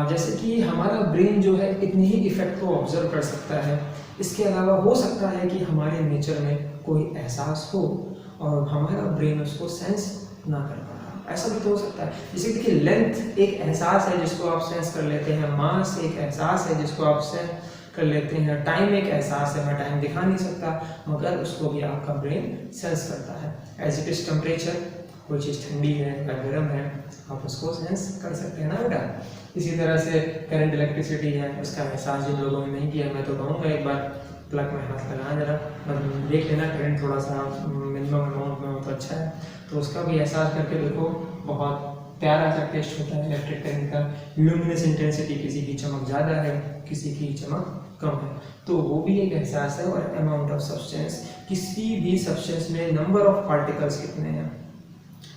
Speaker 1: जैसे कि हमारा ब्रेन जो है इतनी ही इफेक्ट को ऑब्जर्व कर सकता है। इसके अलावा हो सकता है कि हमारे नेचर में कोई एहसास हो और हमारा ब्रेन उसको सेंस ना कर पा रहा, ऐसा भी तो हो सकता है। जैसे देखिए, लेंथ एक एहसास है जिसको आप सेंस कर लेते हैं, मास एक एहसास है जिसको आप सेंस कर लेते हैं, टाइम एक एहसास है, मैं टाइम दिखा नहीं सकता मगर उसको भी आपका ब्रेन सेंस करता है। एज इट इज टेम्परेचर, कोई चीज़ ठंडी है या गर्म है, आप उसको सेंस कर सकते हैं ना बेटा। इसी तरह से करंट इलेक्ट्रिसिटी है, उसका एहसास जिन लोगों ने नहीं किया, मैं तो कहूँगा एक बार प्लग में हाथ लगाना जरा, देख लेना करंट थोड़ा सा मिनिमम अमाउंट में हो तो अच्छा है, तो उसका भी एहसास करके देखो। बहुत प्यारा सा टेस्ट होता है इलेक्ट्रिक करंट का। ल्यूमिनस इंटेंसिटी, किसी की चमक ज़्यादा है, किसी की चमक कम है, तो वो भी एक एहसास है। और अमाउंट ऑफ सब्सटेंस, किसी भी सब्सटेंस में नंबर ऑफ पार्टिकल्स कितने हैं,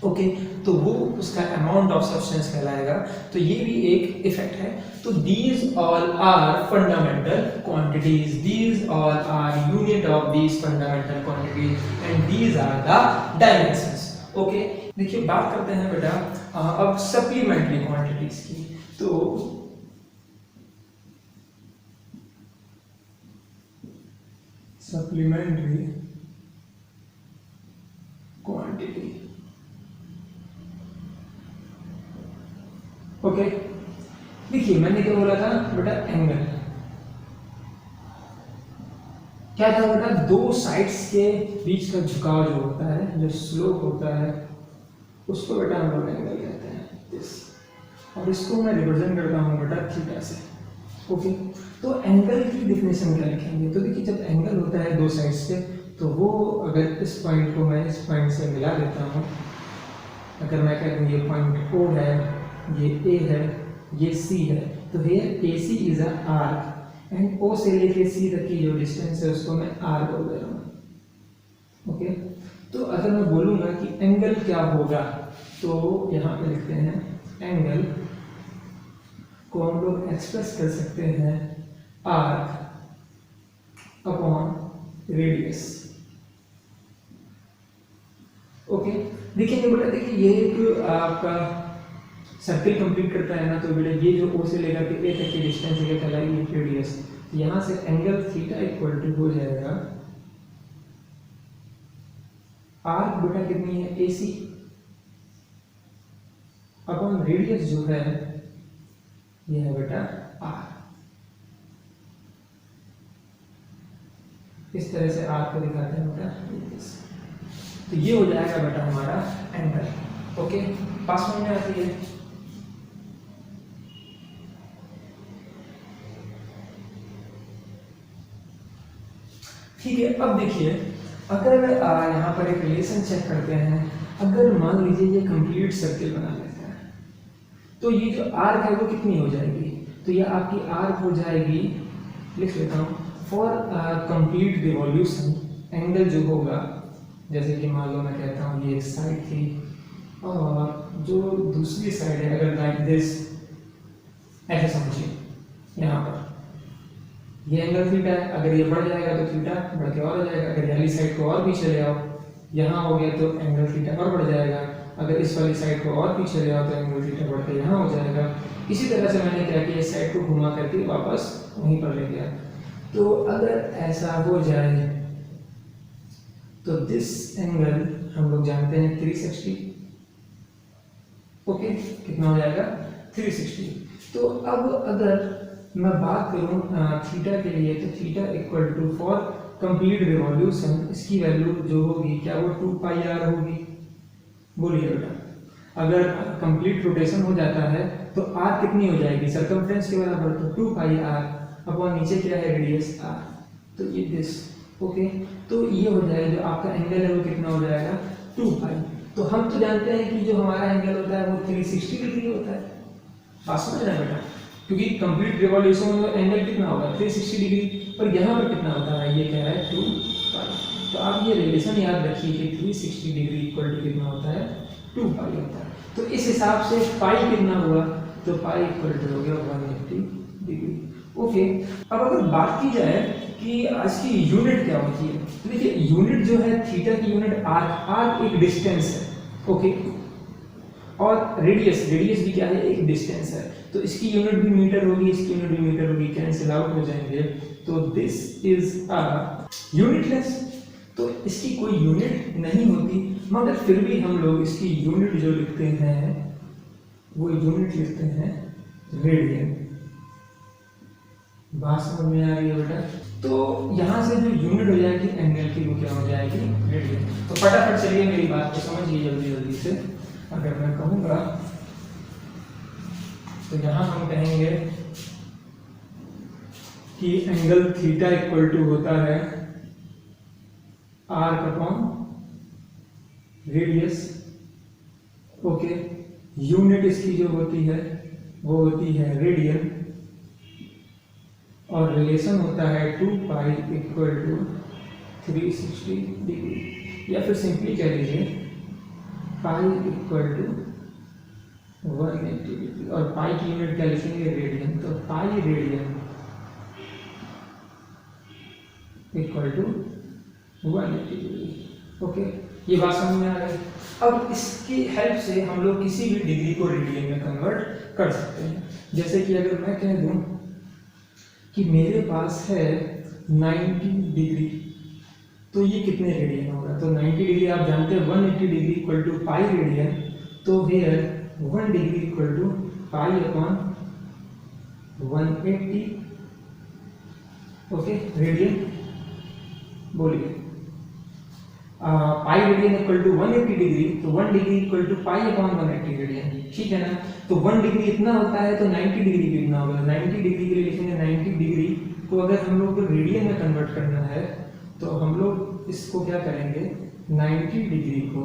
Speaker 1: ओके, तो वो उसका अमाउंट ऑफ सब्सटेंस कहलाएगा। तो ये भी एक इफेक्ट है। तो these all are fundamental quantities, these all are unit of these fundamental quantities and these are the dimensions. Okay, देखिए बात करते हैं बेटा अब सप्लीमेंट्री क्वांटिटीज की। तो सप्लीमेंट्री क्वांटिटी, ओके, देखिए मैंने क्या बोला था बेटा, एंगल क्या था बेटा, दो साइड्स के बीच का झुकाव जो होता है, जो स्लोप होता है, उसको बेटा हम लोग एंगल कहते हैं दिस, और इसको मैं रिप्रेजेंट करता हूँ बेटा थीटा से। ओके, तो एंगल की डिफिनेशन क्या लिखेंगे? तो देखिए, जब एंगल होता है दो साइड से, तो वो अगर इस पॉइंट को मैं इस पॉइंट से मिला देता हूँ, अगर मैं कह दूँ ये पॉइंट O है, ये A है, ये C है, तो here AC is a arc and O से लेके C तक की जो डिस्टेंस है उसको मैं R बोल दे रहा हूँ। ओके, तो अगर मैं बोलूँगा कि एंगल क्या होगा, तो यहाँ पे लिखते हैं एंगल को हम लोग एक्सप्रेस कर सकते हैं आर्क अपॉन रेडियस। ओके, देखिए बेटा, देखिए ये एक आपका सर्किल कंप्लीट करता है ना, तो बेटा ये जो O से लेकर के A तक की डिस्टेंस है कहलाएगी रेडियस। यहाँ से एंगल थीटा इक्वल टू हो जाएगा आर्क बेटा कितनी है AC अपॉन रेडियस जो है यह है बेटा R। इस तरह से आर्क को दिखाते हैं बेटा रेडियस। तो ये हो जाएगा बेटा हमारा एंगल। ओके, पास समझ में आती है। ठीक है, अब देखिए अगर यहाँ पर एक रिलेशन चेक करते हैं। अगर मान लीजिए ये कंप्लीट सर्किल बना लेते हैं तो ये जो आर्क है वो कितनी हो जाएगी? तो ये आपकी आर्क हो जाएगी, लिख लेता हूँ, फॉर कंप्लीट रिवॉल्यूशन एंगल जो होगा, जैसे कि मान लो मैं कहता हूँ ये एक साइड थी और जो दूसरी साइड है अगर लाइक दिस, ऐसे समझिए यहाँ पर ये एंगल थीटा है। अगर ये बढ़ जाएगा तो थीटा बढ़ के और हो जाएगा। अगर वाली साइड को और पीछे ले आओ, यहाँ हो गया तो एंगल थीटा और बढ़ जाएगा। अगर इस वाली साइड को और पीछे ले आओ तो एंगल थीटा बढ़ के यहाँ हो जाएगा। इसी तरह से मैंने क्या किया, इस साइड को घुमा करके वापस वहीं पर ले गया। तो अगर ऐसा हो जाए तो दिस एंगल हम लोग जानते हैं 360। ओके, कितना हो जाएगा 360। तो अब अगर मैं बात करूं थीटा के लिए, तो theta equal to for complete revolution इसकी वैल्यू जो होगी क्या वो 2 पाई आर होगी? बोलिए बेटा, अगर कंप्लीट रोटेशन हो जाता है तो आर कितनी हो जाएगी? सर्कमफ्रेंस के बराबर, तो 2 पाई आर अपॉन नीचे क्या है रेडियस आर, तो ये दिस। ओके, तो ये हो जाएगा जो आपका एंगल है वो कितना हो जाएगा 2 पाई। तो हम तो जानते हैं कि जो हमारा एंगल होता है वो 360 डिग्री होता है। बात समझ रहे हैं बेटा? क्योंकि कंप्लीट रिवॉल्यूशन में एंगल कितना होगा 360 डिग्री, पर यहाँ पर कितना होता है, ये कह रहा है 2 पाई। तो आप ये रिलेशन याद रखिए कि 360 डिग्री इक्वल टू कितना होता है 2 पाई होता है। तो इस हिसाब से पाई कितना हुआ, तो पाई इक्वल टू हो गया 180 डिग्री। ओके, अब अगर बात की जाए कि इसकी यूनिट क्या होती है, तो देखिए यूनिट जो है थीटा की यूनिट आर एक डिस्टेंस है। ओके, और रेडियस भी क्या है, एक डिस्टेंस है। तो इसकी यूनिट भी मीटर होगी, इसकी यूनिट भी मीटर होगी, कैंसिल आउट हो जाएंगे। तो दिस इज अ यूनिटलेस, तो इसकी कोई यूनिट नहीं होती, मगर फिर भी हम लोग इसकी यूनिट जो लिखते हैं वो यूनिट लिखते हैं रेडियन। बात समझ में आ रही है बेटा? तो यहाँ से जो यूनिट हो जाएगी एंगल की वो क्या हो जाएगी रेडियन। तो फटाफट चलिए मेरी बात को समझिए जल्दी जल्दी से। अगर मैं कहूँगा तो यहाँ हम कहेंगे कि एंगल थीटा इक्वल टू होता है arc upon radius. Okay, unit इसकी जो होती है वो होती है रेडियन, और रिलेशन होता है 2 पाई इक्वल टू 360 डिग्री, या फिर सिंपली कह लीजिए पाई इक्वल टू 180 डिग्री, और पाई की यूनिट क्या लिखेंगे रेडियन। तो pi radian equal to 180 degree. Okay, ये बात समझ में आ गई। अब इसकी हेल्प से हम लोग किसी भी डिग्री को रेडियन में कन्वर्ट कर सकते हैं। जैसे कि अगर मैं कह दूं कि मेरे पास है 90 डिग्री, तो ये कितने रेडियन होगा? तो 90 डिग्री आप जानते हैं 180 degree equal to pi radian. तो here 1 degree equal to pi upon 180 okay radian. बोलिए pi radian equal to 180 degree, तो 1 degree equal to pi upon 180 radian, ठीक है ना? तो 1 डिग्री इतना होता है, तो 90 डिग्री भी इतना होगा। 90 डिग्री के लिए लिखेंगे 90 डिग्री को अगर हम लोग को रेडियन में कन्वर्ट करना है तो हम लोग इसको क्या करेंगे, 90 डिग्री को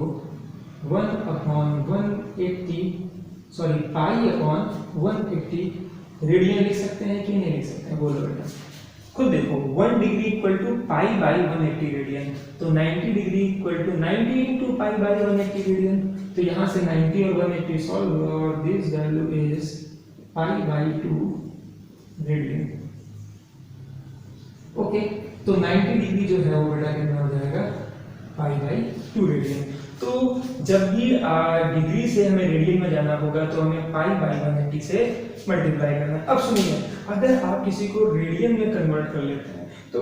Speaker 1: 1 अपॉन 180 सॉरी पाई अपॉन 180 रेडियन लिख सकते हैं कि नहीं लिख सकते हैं? बोलो बेटा, खुद देखो। 1 degree equal to pi by 180 radian, तो 90 degree equal to 90 into pi by 180 radian. तो यहाँ से 90 और 180 सॉल्व, और this value is pi by 2 radian. Okay, तो 90 डिग्री जो है वो बेटा कितना हो जाएगा पाई बाई 2 रेडियन। तो जब भी डिग्री से हमें रेडियन में जाना होगा तो हमें पाई बाई 180 से मल्टीप्लाई करना है। अब सुनिए, अगर आप किसी को रेडियन में कन्वर्ट कर लेते हैं तो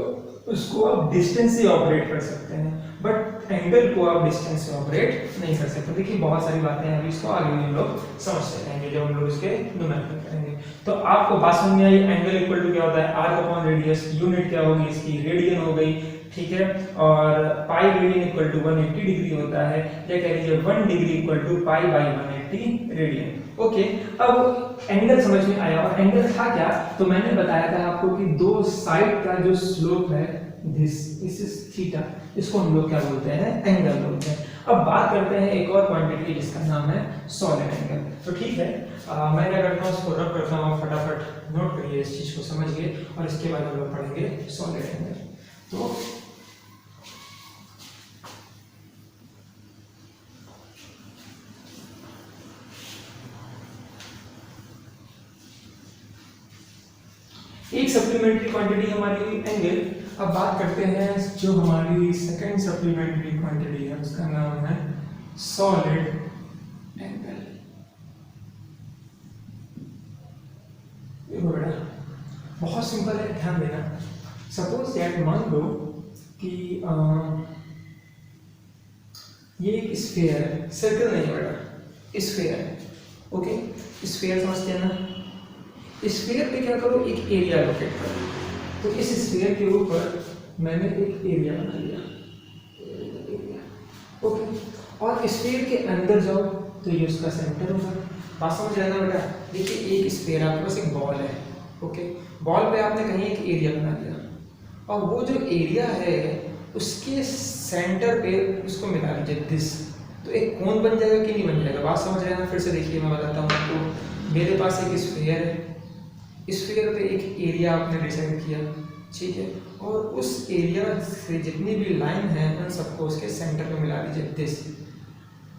Speaker 1: उसको आप डिस्टेंस से ऑपरेट कर सकते हैं, बट एंगल को आप डिस्टेंस से ऑपरेट नहीं कर सकते। देखिए बहुत सारी बातें हैं, अभी इसको आगे हम लोग समझते रहेंगे जब हम लोग इसके न्यूमेरिकल करेंगे। तो आपको बात समझ में आई, एंगल इक्वल टू क्या होता है, आर्क अपॉन रेडियस, यूनिट क्या होगी इसकी, रेडियन हो गई, ठीक है। और pi radian equal to 180 degree होता है, या कह लीजिए 1 degree equal to pi by 180 radian. Okay, अब एंगल समझ में आया। और एंगल था क्या, तो मैंने बताया था आपको कि दो साइड का जो स्लोप है दिस इज थीटा, इसको हम लोग क्या बोलते हैं, एंगल बोलते हैं। अब बात करते हैं एक और क्वांटिटी जिसका नाम है सॉलिड एंगल। तो ठीक है, मैं क्या करता हूँ, इसको रब करता हूँ, फटाफट नोट करिए इस चीज को, समझिए, और इसके बाद हम लोग पढ़ेंगे सॉलिड एंगल। तो एक सप्लीमेंट्री क्वांटिटी हमारी हुई एंगल। अब बात करते हैं जो हमारी सेकंड सप्लीमेंट्री क्वांटिटी है, उसका नाम है सॉलिड एंगल। देखो बेटा बहुत सिंपल है, ध्यान देना। सपोज दैट मान लो कि ये एक स्फीयर है, सर्कल नहीं बेटा, स्फीयर है। ओके, स्फीयर समझते हैं ना। स्फीयर पे क्या करो, एक एरिया लोकेट करो। तो इस स्फीयर के ऊपर मैंने एक एरिया बना लिया, ओके। और स्फीयर के अंदर जाओ तो ये उसका सेंटर होगा। बात समझ रहे ना बेटा। देखिए एक स्फीयर, आपके पास एक बॉल है, ओके। बॉल पे आपने कहीं एक एरिया बना लिया, और वो जो एरिया है उसके सेंटर पे उसको मिला लीजिए दिस, तो एक कोन बन जाएगा कि नहीं बन जाएगा। बात समझ रहे हैं ना। फिर से देखिए मैं बताता हूँ आपको। मेरे पास एक स्फीयर है, स्फीयर पे एक एरिया आपने डिसाइड किया, ठीक है, और उस एरिया से जितनी भी लाइन है उन सबको उसके सेंटर पे मिला दीजिए दिस,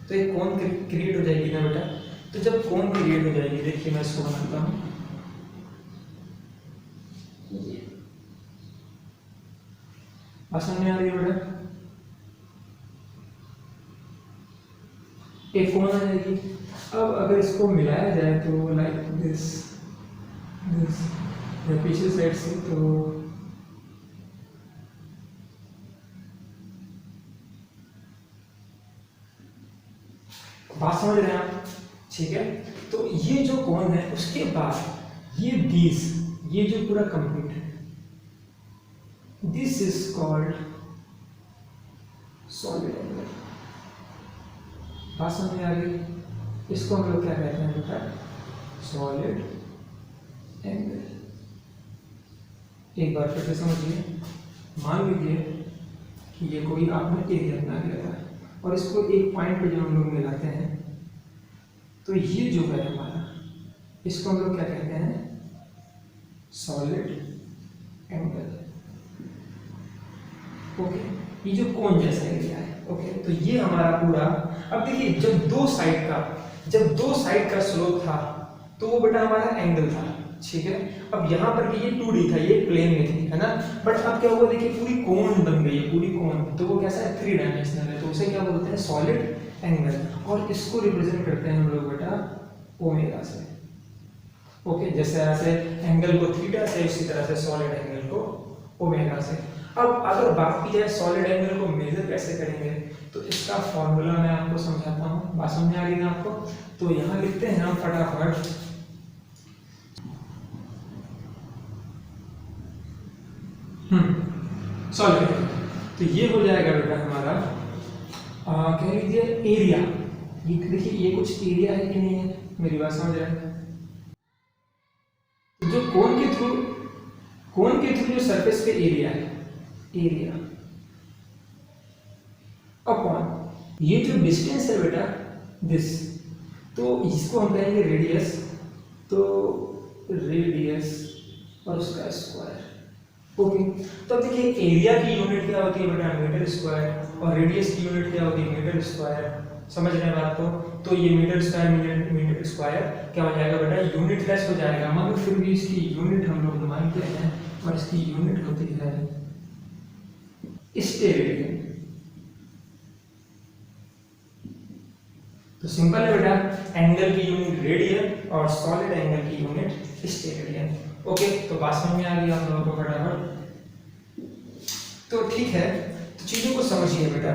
Speaker 1: तो एक कोन क्रिएट हो जाएगी ना बेटा। तो जब कोन क्रिएट हो जाएगी, देखिए मैं इसको बनाता हूँ, बात समझ में आ रही है बेटा। एक कोन आ जाएगी। अब अगर इसको मिलाया जाए तो लाइक दिस पीछे साइड से, तो बात समझ रहे हैं आप, ठीक है। तो ये जो कोण है उसके बाद ये बीस, ये जो पूरा कंप्लीट है, this is called solid angle. बात समझ में आ गई। इसको हम लोग क्या कहते हैं बेटा, सॉलिड एंगल। एक बार फिर से समझिए। मान लीजिए कि ये कोई आपने एरिया बना लिया था, और इसको एक पॉइंट पे जब हम लोग मिलाते हैं तो ये जो है हमारा, इसको हम लोग क्या कहते हैं, सॉलिड एंगल। ओके, ये जो कोन जैसा एरिया है, ओके। तो ये हमारा पूरा, अब देखिए जब दो साइड का स्लोप था तो वो बेटा हमारा एंगल था, ठीक है। अब यहाँ पर ये 2D था, ये प्लेन में थी, है ना। बट अब क्या हुआ, देखिए पूरी कोन बन गई है, पूरी कोन, तो वो कैसा है, 3 डायमेंशनल है, तो उसे क्या बोलते हैं, सॉलिड एंगल। और इसको रिप्रेजेंट करते हैं हम लोग बेटा ओमेगा से, ओके। जैसे ऐसे एंगल को थीटा से, उसी तरह से सॉलिड एंगल को ओमेगा से। अब अगर बात की जाए सॉलिड एंगल को मेजर कैसे करेंगे, तो इसका फॉर्मूला मैं आपको समझाता हूँ, बात समझ में आ रही है आपको। तो यहाँ लिखते हैं हम फटाफट, सॉलिड एंगल। तो ये हो जाएगा बेटा हमारा, कह लीजिए एरिया। ये देखिए ये कुछ एरिया है कि नहीं है, मेरी बात समझ रहे हैं। तो जो कोन के थ्रू जो सरफेस पे एरिया है, एरिया अपॉन ये जो डिस्टेंस है बेटा दिस, तो इसको हम कहेंगे रेडियस, तो रेडियस और उसका स्क्वायर, ओके। तो अब देखिए एरिया की यूनिट क्या होती है बेटा, मीटर स्क्वायर, और रेडियस की यूनिट क्या होती है, मीटर स्क्वायर। समझ रहे हैं बात को। तो ये मीटर स्क्वायर क्या हो जाएगा बेटा, यूनिट लेस हो जाएगा, मगर फिर भी इसकी यूनिट हम लोग मानते हैं, और इसकी यूनिट होती है स्टेरेडियन। तो सिंपल है बेटा, एंगल की यूनिट रेडियन और सॉलिड एंगल की यूनिट स्टेरेडियन। ओके, तो बात समझ में आ गई आप लोगों को फटाफट। तो ठीक है, तो चीज़ों को समझिए बेटा।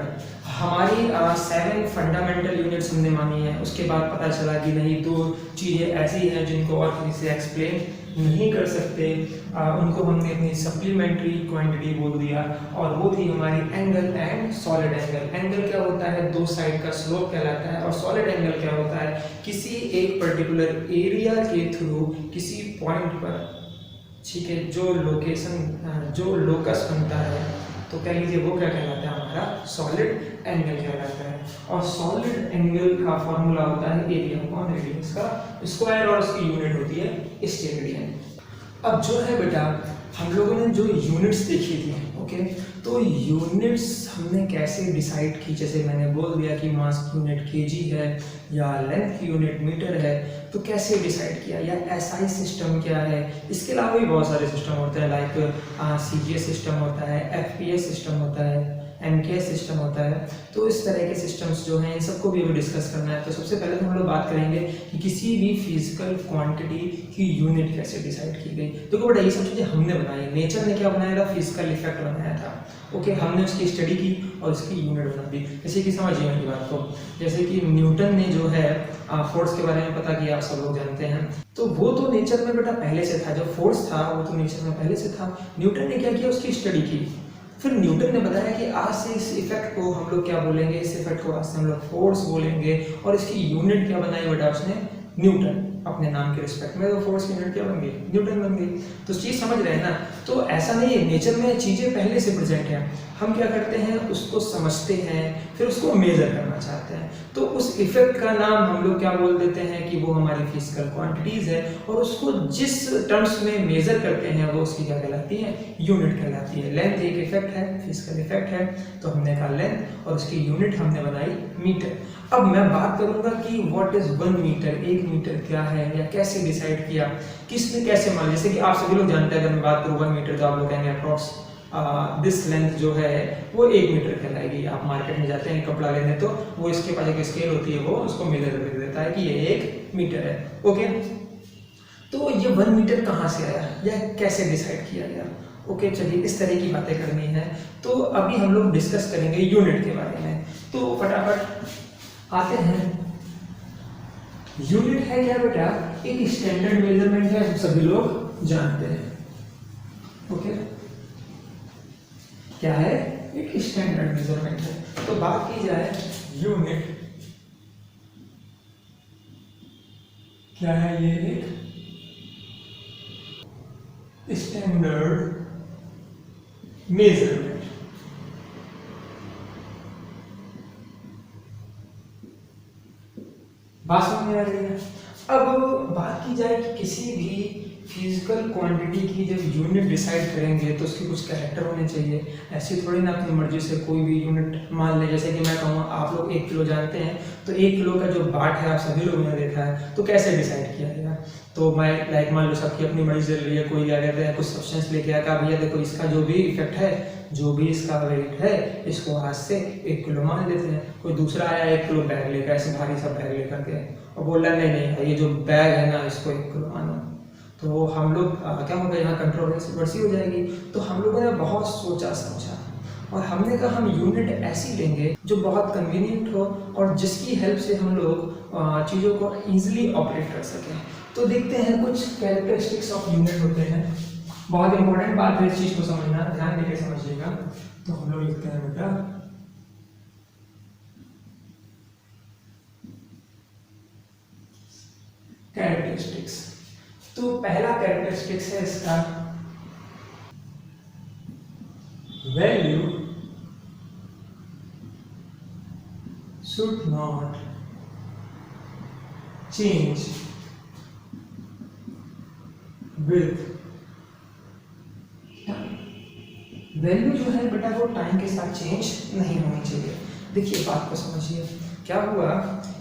Speaker 1: हमारी 7 फंडामेंटल यूनिट्स हमने मानी है, उसके बाद पता चला कि नहीं 2 चीज़ें ऐसी हैं जिनको और किसी से एक्सप्लेन नहीं कर सकते, उनको हमने अपनी सप्लीमेंट्री क्वांटिटी बोल दिया, और वो थी हमारी angle and solid angle. Angle क्या होता है, 2 साइड का स्लोप कहलाता है, और सॉलिड एंगल क्या होता है, किसी एक पर्टिकुलर एरिया के थ्रू किसी पॉइंट पर, ठीक है, जो लोकेशन जो लोकस बनता है, तो कह लीजिए वो क्या कहलाता है, हमारा सॉलिड एंगल कहलाता है। और सॉलिड एंगल का फॉर्मूला होता है एरिया अपॉन रेडियस का स्क्वायर, और उसकी यूनिट होती है स्टेरेडियन। अब जो है बेटा, हम लोगों ने जो यूनिट्स देखी थी, ओके, तो यूनिट्स हमने कैसे डिसाइड की, जैसे मैंने बोल दिया कि मास की यूनिट केजी है या लेंथ की यूनिट मीटर है, तो कैसे डिसाइड किया, या एसआई सिस्टम क्या है। इसके अलावा भी बहुत सारे सिस्टम होते हैं, लाइक सीजीएस सिस्टम होता है, एफपीएस सिस्टम होता है, एमकेएस सिस्टम होता है। तो इस तरह के सिस्टम्स जो हैं, इन सबको भी अभी डिस्कस करना है। तो सबसे पहले तो हम लोग बात करेंगे कि किसी भी फिजिकल क्वांटिटी की यूनिट कैसे डिसाइड की गई। देखो बेटा, ये सब चीज़ें हमने बनाई, नेचर ने क्या बनाया था, फिजिकल इफेक्ट बनाया था। ओके, हमने उसकी स्टडी की और उसकी यूनिट बना दी। जैसे कि समझिए मेरी बात को, जैसे कि न्यूटन ने जो है फोर्स के बारे में पता किया, आप सब लोग जानते हैं। तो वो तो नेचर में बेटा पहले से था, जो फोर्स था वो तो नेचर में पहले से था। न्यूटन ने क्या किया, उसकी स्टडी की। फिर न्यूटन ने बताया कि आज से इस इफेक्ट को हम लोग क्या बोलेंगे, इस इफेक्ट को आज से हम लोग फोर्स बोलेंगे, और इसकी यूनिट क्या बनाई बेटा उसने, न्यूटन। अपने नाम के रिस्पेक्ट में तो फोर्स की यूनिट क्या बन गई, न्यूटन बन गई। तो चीज़ समझ रहे हैं ना। तो ऐसा नहीं है, नेचर में चीज़ें पहले से प्रेजेंट हैं, हम क्या करते हैं, उसको समझते हैं, फिर उसको मेजर करना चाहते हैं। तो उस इफेक्ट का नाम हम लोग क्या बोल देते हैं कि वो हमारी फिजिकल क्वांटिटीज़ है, और उसको जिस टर्म्स में मेजर करते हैं वो उसकी क्या कहलाती है, यूनिट कहलाती है। लेंथ एक इफेक्ट है, फिजिकल इफेक्ट है, तो हमने कहा लेंथ, और उसकी यूनिट हमने बनाई मीटर। अब मैं बात करूंगा कि व्हाट इज 1 मीटर, 1 मीटर क्या है, या कैसे डिसाइड किया, किसने कैसे मान। जैसे कि आप सभी लोग जानते हैं, अगर मैं बात करूँ 1 मीटर, तो आप लोग कहेंगे अप्रॉक्स दिस लेंथ जो है वो 1 मीटर कहलाएगी। आप मार्केट में जाते हैं कपड़ा लेने, तो वो इसके पास एक स्केल होती है, वो उसको मेजर कर देता है कि ये 1 मीटर है। ओके, तो ये 1 मीटर कहाँ से आया, या कैसे डिसाइड किया गया। ओके, चलिए इस तरह की बातें करनी है। तो अभी हम लोग डिस्कस करेंगे यूनिट के बारे में। तो फटाफट आते हैं। यूनिट है क्या बेटा, एक स्टैंडर्ड मेजरमेंट है, सभी लोग जानते हैं। ओके, क्या है, एक स्टैंडर्ड मेजरमेंट है। तो बात की जाए यूनिट क्या है, ये एक स्टैंडर्ड मेजरमेंट। बात समझ में आ रही है। अब बात की जाए कि किसी भी फिजिकल क्वांटिटी की जब यूनिट डिसाइड करेंगे तो उसके कुछ कैरेक्टर होने चाहिए। ऐसी थोड़ी ना अपनी मर्जी से कोई भी यूनिट मान ले। जैसे कि मैं कहूँ, आप लोग 1 किलो जानते हैं, तो 1 किलो का जो बाट है आप सभी लोगों ने देखा है, तो कैसे डिसाइड किया गया। तो मैं लाइक मान लो सबकी अपनी मर्जी से रही है, कोई क्या कहते हैं, कुछ सब्सटेंस लेके आया, कहा भैया देखो इसका जो भी इफेक्ट है, जो भी इसका वेट है, इसको आज से 1 किलो मान लेते हैं। कोई दूसरा आया 1 किलो बैग लेकर, ऐसे भारी सा बैग लेकर के, और बोल रहा नहीं नहीं ये जो बैग है ना, इसको 1 किलो मानो। तो हम लोग क्या होगा, यहाँ कंट्रोवर्सी हो जाएगी। तो हम लोगों ने बहुत सोचा समझा, और हमने कहा हम यूनिट ऐसी लेंगे जो बहुत कन्वीनियंट हो, और जिसकी हेल्प से हम लोग चीज़ों को ईजिली ऑपरेट कर सकें। तो देखते हैं कुछ कैरेक्टरिस्टिक्स ऑफ यूनिट होते हैं। बहुत इंपॉर्टेंट बात है, इस चीज़ को समझना, ध्यान देकर समझिएगा। तो हम लोग लिखते हैं बेटा कैरेक्टरिस्टिक्स। तो पहला कैरेक्टरिस्टिक्स है इसका, value should not change with time। Value जो है बेटा वो टाइम के साथ चेंज नहीं होनी चाहिए। देखिए बात को समझिए, क्या हुआ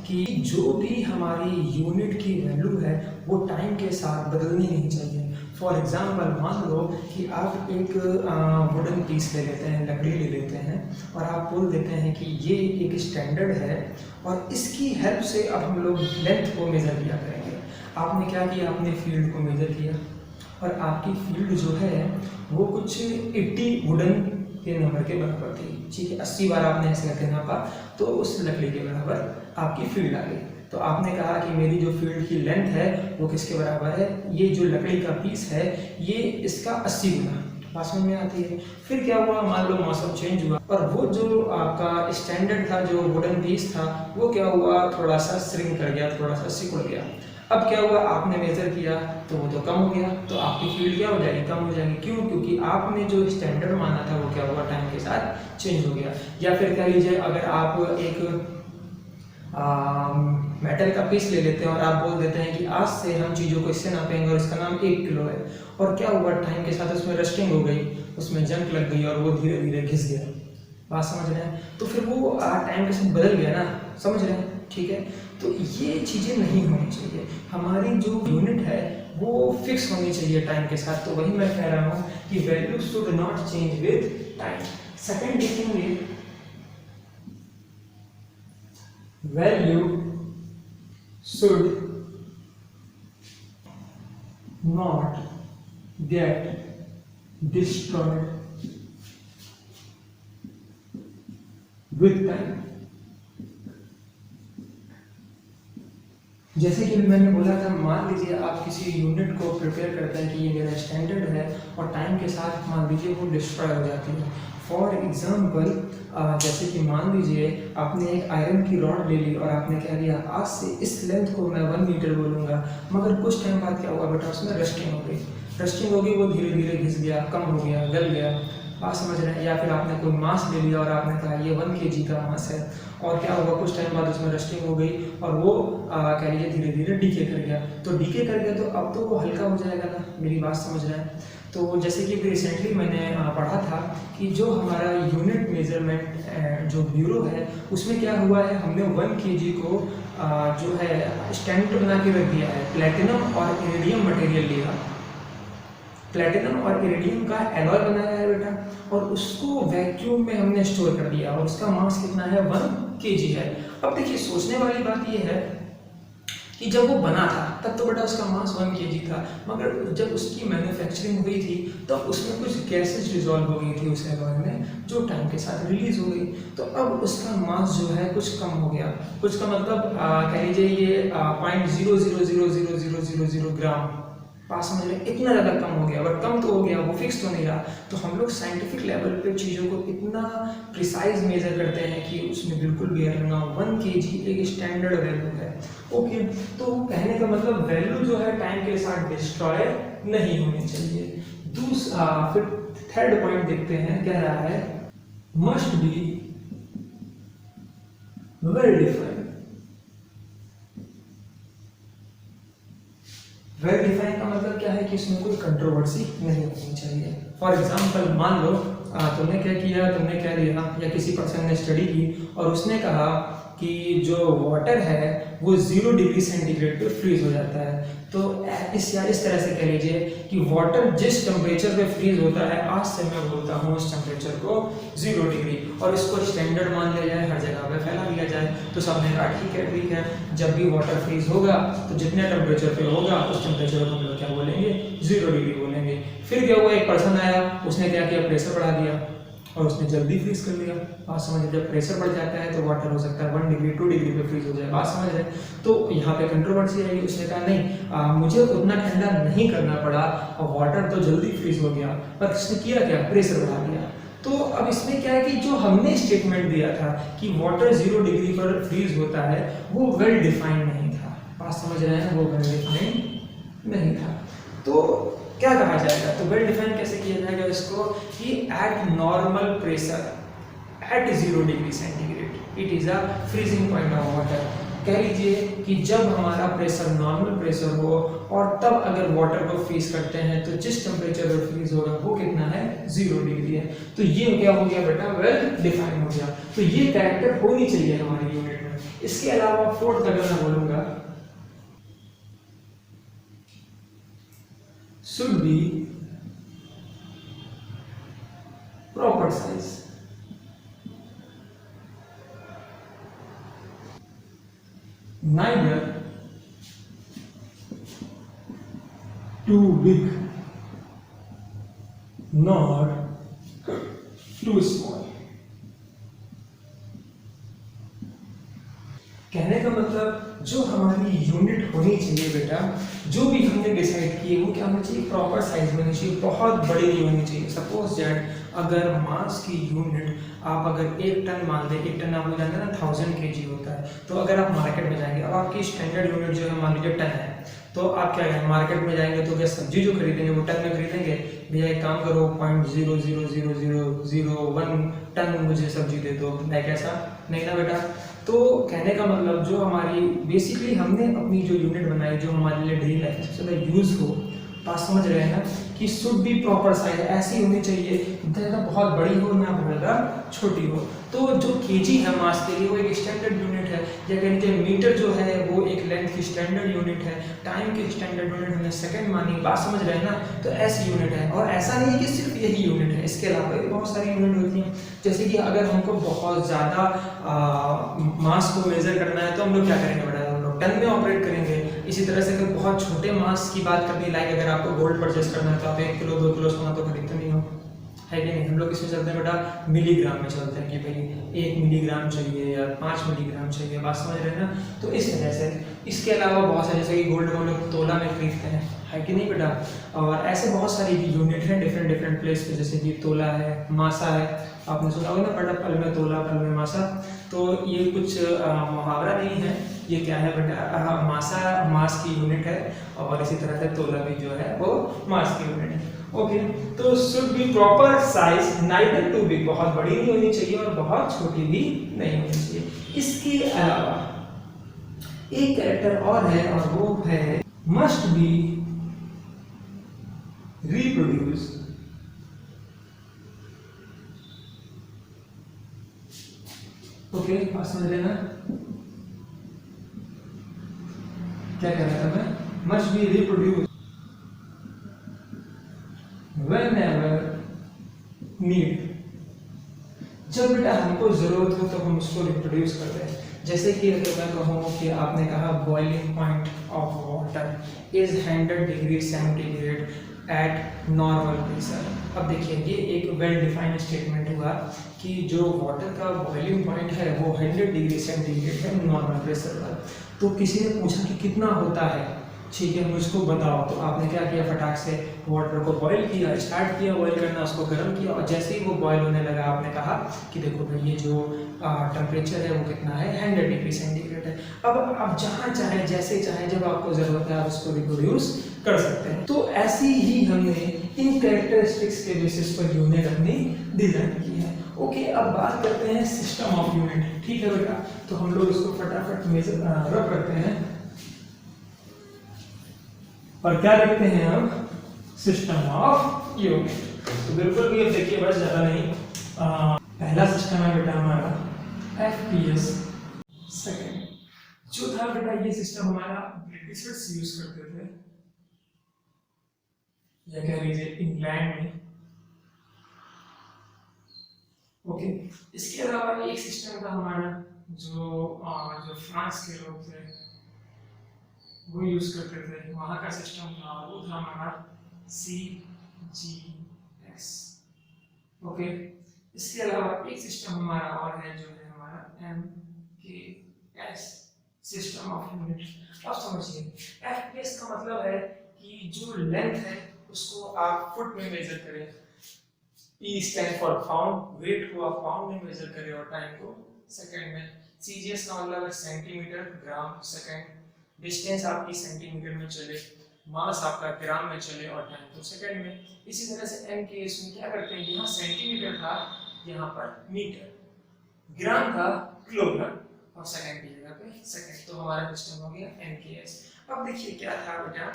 Speaker 1: कि जो भी हमारी यूनिट की वैल्यू है वो टाइम के साथ बदलनी नहीं चाहिए। फॉर एग्जाम्पल मान लो कि आप एक वुडन पीस ले लेते हैं, लकड़ी ले लेते हैं और आप बोल देते हैं कि ये एक स्टैंडर्ड है और इसकी हेल्प से अब हम लोग लेंथ को मेज़र किया करेंगे। आपने क्या किया, आपने फील्ड को मेज़र किया और आपकी फील्ड जो है वो कुछ 80 वुडन के नंबर के बराबर थी, ठीक है। 80 बार आपने ऐसे करके नापा तो उस लकड़ी के बराबर आपकी फील्ड आ गई। तो आपने कहा कि मेरी जो फील्ड की लेंथ है वो किसके बराबर है, ये जो लकड़ी का पीस है ये इसका 80 गुना। बात समझ में आती है। फिर क्या हुआ, मान लो मौसम चेंज हुआ और वो जो आपका स्टैंडर्ड था, जो वुडन पीस था, वो क्या हुआ, थोड़ा सा श्रिंक कर गया, थोड़ा सा सिकुड़ गया। अब क्या हुआ, आपने मेजर किया तो वो तो कम हो गया, तो आपकी फील्ड क्या हो जाएगी, कम हो जाएगी। क्यों? क्योंकि आपने जो स्टैंडर्ड माना था वो क्या हुआ, टाइम के साथ चेंज हो गया। या फिर कह लीजिए अगर आप एक मेटल का पीस ले लेते हैं और आप बोल देते हैं कि आज से हम चीज़ों को इससे नापेंगे और इसका नाम 1 किलो है, और क्या हुआ, टाइम के साथ उसमें रस्टिंग हो गई, उसमें जंग लग गई और वो धीरे धीरे घिस गया। बात समझ रहे हैं? तो फिर वो टाइम के साथ बदल गया ना, समझ रहे हैं? ठीक है, तो ये चीज़ें नहीं होनी चाहिए। हमारी जो यूनिट है वो फिक्स होनी चाहिए टाइम के साथ। तो वही मैं कह रहा हूँ कि value should not change with time. Second देखेंगे, value should not get destroyed with time। जैसे कि मैंने बोला था, मान लीजिए आप किसी यूनिट को प्रिपेयर करते हैं कि ये मेरा स्टैंडर्ड है और टाइम के साथ मान लीजिए वो डिस्ट्रॉय हो जाती है। फॉर एग्जाम्पल जैसे कि मान लीजिए आपने एक आयरन की रॉड ले ली और आपने कह दिया आज से इस लेंथ को मैं 1 मीटर बोलूँगा, मगर कुछ टाइम बाद क्या हुआ बेटा, उसमें रस्टिंग हो गई। रस्टिंग हो गई, वो धीरे धीरे घिस गया, कम हो गया, गल गया। बात समझ रहे हैं? या फिर आपने कोई मास ले लिया और आपने कहा ये 1 kg का मास है, और क्या हुआ, कुछ टाइम बाद उसमें रस्टिंग हो गई और वो कह लीजिए धीरे धीरे डीके कर गया। तो डीके कर गया तो अब तो वो हल्का हो जाएगा ना, मेरी बात समझ रहे हैं? तो जैसे कि अभी रिसेंटली मैंने पढ़ा था कि जो हमारा यूनिट मेजरमेंट जो ब्यूरो है उसमें क्या हुआ है, हमने 1 kg को जो है स्टैंडर्ड बना के रख दिया है। प्लेटिनम और इरिडियम मटेरियल लिया, प्लेटिनम और इरिडियम का एलॉय बनाया है बेटा, और उसको वैक्यूम में हमने स्टोर कर दिया और उसका मास कितना है, 1 kg है। अब देखिए सोचने वाली बात यह है कि जब वो बना था तब तो बेटा उसका मास 1 kg था, मगर जब उसकी मैन्युफैक्चरिंग हुई थी तब उसमें कुछ गैसेज डिजॉल्व हो गई थी उस एलॉय में, जो टाइम के साथ रिलीज हो गई। तो अब उसका मास जो है कुछ कम हो गया। कुछ का मतलब कह लीजिए ये 0.000000 ग्राम, पास समझ लें, इतना ज़्यादा कम हो गया। बट कम तो हो गया, वो फिक्स तो नहीं रहा। तो हम लोग साइंटिफिक लेवल पे चीज़ों को इतना प्रिसाइज मेजर करते हैं कि उसमें बिल्कुल भी एरर ना हो। 1 kg एक स्टैंडर्ड वैल्यू है। ओके, तो कहने का मतलब वैल्यू जो है टाइम के साथ डिस्ट्रॉय नहीं होनी चाहिए। फिर थर्ड पॉइंट देखते हैं, कह रहा है must be well defined. Well define का मतलब क्या है कि इसमें कोई कंट्रोवर्सी नहीं होनी चाहिए। फॉर एग्जाम्पल मान लो तुमने क्या किया, तुमने क्या लिया, या किसी पर्सन ने स्टडी की और उसने कहा कि जो वाटर है वो 0 डिग्री सेंटीग्रेड पे फ्रीज हो जाता है। तो इस तरह से कह लीजिए कि वाटर जिस टेम्परेचर पे फ्रीज होता है, आज से मैं बोलता हूँ उस टेम्परेचर को 0 डिग्री, और इसको स्टैंडर्ड मान लिया जाए, हर जगह पे फैला दिया जाए। तो सबने कहा ठीक है, जब भी वाटर फ्रीज होगा तो जितने टेम्परेचर पे होगा उस टेम्परेचर को हम लोग क्या बोलेंगे, 0 डिग्री बोलेंगे। फिर क्या हुआ, एक पर्सन आया, उसने क्या किया, प्रेशर बढ़ा दिया और उसने जल्दी फ्रीज कर लिया। बात समझ, जब प्रेशर बढ़ जाता है तो वाटर हो सकता है 1 डिग्री 2 डिग्री पे फ्रीज हो जाए। बात समझ रहे? तो यहाँ पे कंट्रोवर्सी आई। उसने कहा नहीं, मुझे उतना ठंडा नहीं करना पड़ा और वाटर तो जल्दी फ्रीज हो गया, पर उसने किया क्या, प्रेशर बढ़ा दिया। तो अब इसमें क्या है कि जो हमने स्टेटमेंट दिया था कि वाटर 0 डिग्री पर फ्रीज होता है वो वेल डिफाइंड नहीं था। बात समझ रहे हैं? वो वेल डिफाइंड नहीं था। तो क्या कहा जाएगा, तो वेल डिफाइन कैसे किया जाएगा इसको, कि eight normal pressure at 0 degree centigrade it is a freezing point of water. कह लीजिए कि जब हमारा प्रेशर नॉर्मल प्रेशर हो और तब अगर वाटर को फ्रीज करते हैं तो जिस टेम्परेचर पर फ्रीज होगा वो कितना है, 0 डिग्री है। तो ये क्या हो गया बेटा, वेल डिफाइन हो गया। तो ये कैरेक्टर होनी चाहिए हमारी यूनिट में। इसके अलावा फोर्थ अगर मैं बोलूंगा, should be proper size. Neither too big nor too small. कहने का मतलब जो हमारी यूनिट होनी चाहिए बेटा, जो भी हमने डिसाइड किए वो क्या होना चाहिए, प्रॉपर साइज में होनी चाहिए, बहुत बड़ी नहीं होनी चाहिए। सपोज दैट अगर मास की यूनिट आप अगर 1 टन मान लें, 1 टन आप लोग जानते हैं ना 1000 kg होता है, तो अगर आप मार्केट में जाएंगे, अब आपकी स्टैंडर्ड यूनिट जो है मान लीजिए टन है, तो आप क्या करेंगे मार्केट में जाएंगे तो क्या सब्जी जो खरीदेंगे वो टन में खरीदेंगे, भैया एक काम करो 0.0000001 टन मुझे सब्जी दे दो, लाइक ऐसा नहीं ना बेटा। तो कहने का मतलब जो हमारी बेसिकली हमने अपनी जो यूनिट बनाई जो हमारे लिए डेली लाइफ में सबसे ज़्यादा यूज़ हो, बात समझ रहे हैं ना, कि शुड बी प्रॉपर साइज, ऐसी होनी चाहिए, ज़्यादा बहुत बड़ी हो ना बहुत ज़्यादा छोटी हो। तो जो केजी है मास के लिए वो एक स्टैंडर्ड यूनिट है, या कह लीजिए मीटर जो है वो एक लेंथ की स्टैंडर्ड यूनिट है, टाइम की स्टैंडर्ड यूनिट हमने सेकंड मानी, बात समझ रहे हैं ना। तो ऐसी यूनिट है, और ऐसा नहीं है कि सिर्फ यही यूनिट है, इसके अलावा भी बहुत सारी यूनिट होती हैं। जैसे कि अगर हमको बहुत ज़्यादा मास को मेजर करना है तो हम लोग क्या करेंगे बेटा, हम लोग टन में ऑपरेट करेंगे। इसी तरह से अगर बहुत छोटे मास की बात करनी, लाइक अगर आपको गोल्ड परचेस करना है तो आप 1 किलो 2 किलो सोना तो खरीदते नहीं हो, है कि नहीं। हम लोग किसमें चलते हैं बेटा, मिलीग्राम में चलते हैं, कि भाई 1 मिलीग्राम चाहिए या 5 मिलीग्राम चाहिए, बात समझ रहे हैं ना। तो इस वजह से इसके अलावा बहुत सारे जैसे कि गोल्ड को हम लोग तोला में खरीदते हैं, है कि नहीं बेटा। और ऐसे बहुत सारी यूनिट हैं डिफरेंट डिफरेंट प्लेस पे, जैसे कि तोला है, मासा है, आपने सुना होगा ना बेटा, पल में तोला पल में मासा। तो ये कुछ मुहावरा नहीं है, ये क्या है बेटा, मासा मास की यूनिट है, और इसी तरह से तोला भी जो है वो मास की यूनिट है। ओके, तो should be proper size, neither too big, बहुत बड़ी नहीं होनी चाहिए और बहुत छोटी भी नहीं होनी चाहिए। इसके अलावा एक कैरेक्टर और है, और वो है मस्ट बी रिप्रोड्यूस ओके, बात समझ लेना, क्या कह रहा था मैं, must be reproduce whenever need, जब बेटा हमको जरूरत हो तो हम उसको रिप्रोड्यूस करते हैं। जैसे कि अगर मैं कहूँ कि आपने कहा boiling point of water is 100 degree centigrade eight normal pressure. अब देखिए ये एक वेल डिफाइंड स्टेटमेंट हुआ कि जो वाटर का बॉइलिंग पॉइंट है वो 100 डिग्री सेंटीग्रेड है नॉर्मल प्रेशर पर। तो किसी ने पूछा कि कितना होता है, ठीक है मुझको बताओ, तो आपने क्या किया, फटाक से वाटर को बॉईल किया, स्टार्ट किया बॉईल करना, उसको गर्म किया, और जैसे ही वो बॉईल होने लगा आपने कहा कि देखो भाई ये जो टेम्परेचर है वो कितना है, 100 डिग्री सेंटीग्रेड है। अब आप जहाँ चाहे जैसे चाहे जब आपको ज़रूरत है आप उसको रिप्रोड्यूस कर सकते हैं। तो ऐसी ही हमने इन कैरेक्टरिस्टिक्स के बेसिस पर यूनिट अपनी डिजाइन की है। ओके, अब बात करते हैं सिस्टम ऑफ यूनिट, ठीक है बेटा। तो हम लोग इसको फटाफट मेजर रब करते हैं, और क्या लिखते हैं हम, सिस्टम ऑफ यूनिट। तो बिल्कुल भी अब देखिए बस ज़्यादा नहीं, पहला सिस्टम है बेटा हमारा FPS सेकेंड। जो था बेटा ये सिस्टम हमारा ब्रिटिशर्स यूज करते थे, या कह लीजिए इंग्लैंड में। ओके, इसके अलावा एक सिस्टम था हमारा जो फ्रांस के लोग थे वो यूज करते थे, वहां का सिस्टम था, वो था हमारा CGS। ओके, इसके अलावा एक सिस्टम हमारा और है जो है हमारा MKS, सिस्टम ऑफ यूनिट। अब समझिए FPS का मतलब है कि जो लेंथ है उसको आप फुट में मेजर करें, E stand for pound, weight को आप पाउंड में मेजर करें और टाइम को सेकंड में। CGS का मतलब है सेंटीमीटर ग्राम सेकंड, डिस्टेंस आपकी सेंटीमीटर में चले, मास आपका ग्राम में चले और टाइम तो सेकंड में। इसी तरह से MKS में क्या करते हैं, यहाँ सेंटीमीटर था, यहाँ पर मीटर, ग्राम था किलोग्राम, और सेकंड की जगह पे सेकंड। तो हमारा सिस्टम हो गया MKS। अब देखिए क्या था बेटा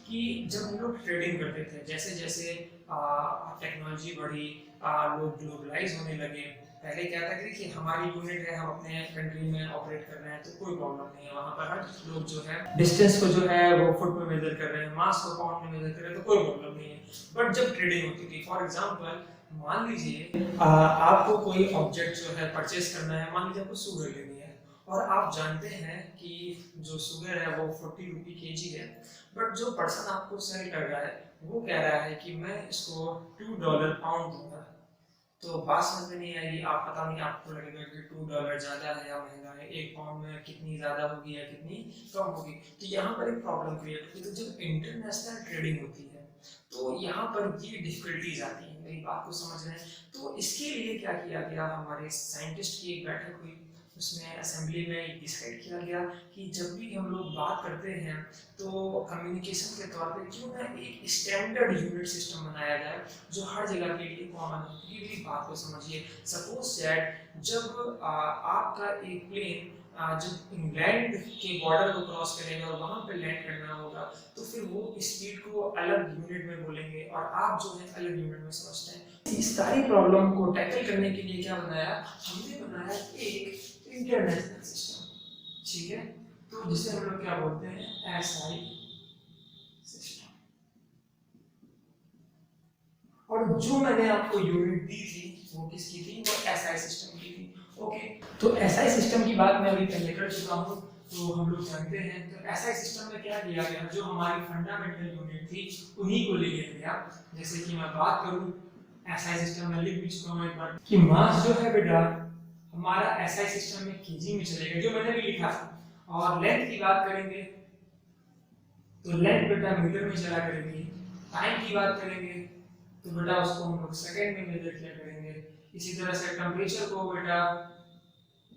Speaker 1: कि जब हम लोग ट्रेडिंग करते थे, जैसे जैसे टेक्नोलॉजी बढ़ी, लोग ग्लोबलाइज होने लगे, पहले क्या था कि हमारी यूनिट है, हम अपने कंट्री में ऑपरेट कर रहे हैं तो कोई प्रॉब्लम नहीं है, वहाँ पर हर लोग जो है डिस्टेंस को जो है वो फुट में मेजर कर रहे हैं, मास को पाउंड में मेजर कर रहे हैं, तो कोई प्रॉब्लम नहीं है। बट जब ट्रेडिंग होती थी, फॉर एग्जांपल मान लीजिए आपको कोई ऑब्जेक्ट जो है परचेस करना है, मान लीजिए आपको शुगर लेनी है और आप जानते हैं कि जो शुगर है वो 40 रुपी केजी है, बट जो पर्सन आपको सेल कर रहा है वो कह रहा है कि मैं इसको $2 पाउंड दूंगा, तो बात समझ में नहीं आएगी। आप पता नहीं, आपको लगेगा कि $2 ज्यादा है या महंगा है, एक पाउंड में कितनी ज्यादा होगी या कितनी कम होगी, तो यहाँ पर एक प्रॉब्लम क्रिएट होती है। तो जब इंटरनेशनल ट्रेडिंग होती है तो यहाँ पर ये डिफिकल्टीज आती है, मेरी बात को समझ रहे हैं। तो इसके लिए क्या किया गया, हमारे साइंटिस्ट की एक बैठक हुई, उसमें असेंबली में डिसाइड किया गया कि जब भी हम लोग बात करते हैं तो कम्युनिकेशन के तौर पे क्यों ना एक स्टैंडर्ड यूनिट सिस्टम बनाया जाए जो हर जगह के लिए कॉमन हो। क्योंकि मेरी बात को समझिए, सपोज दैट जब आपका एक प्लेन जब इंग्लैंड के बॉर्डर को क्रॉस करेगा और वहां पे लैंड करना होगा, तो फिर वो स्पीड को अलग यूनिट में बोलेंगे और आप जो है अलग यूनिट में समझते हैं। इस सारी प्रॉब्लम को टैकल करने के लिए क्या बनाया, हमने बनाया एक इंटरनेशनल सिस्टम, ठीक है, तो जिसे हम लोग क्या बोलते हैं, एसआई सिस्टम। और जो मैंने आपको यूनिट दी थी वो किसकी थी, वो एसआई सिस्टम की थी। ओके, तो एसआई सिस्टम की बात मैं अभी पहले कर चुका हूँ, तो हम लोग जानते हैं। तो एसआई सिस्टम में क्या किया गया, जो हमारी फंडामेंटल यूनिट थी उन्हीं को ले लिया गया। जैसे कि मैं बात करूँ, एसआई सिस्टम में लिख भी चुका हूँ एक बार कि मास जो है बेटा हमारा एसआई सिस्टम में केजी में चलेगा, जो मैंने भी लिखा था। और लेंथ की बात करेंगे तो लेंथ बेटा मीटर में चला करेंगे। टाइम की बात करेंगे तो बेटा उसको हम लोग सेकंड में मेजर किया करेंगे। इसी तरह से टेम्परेचर को बेटा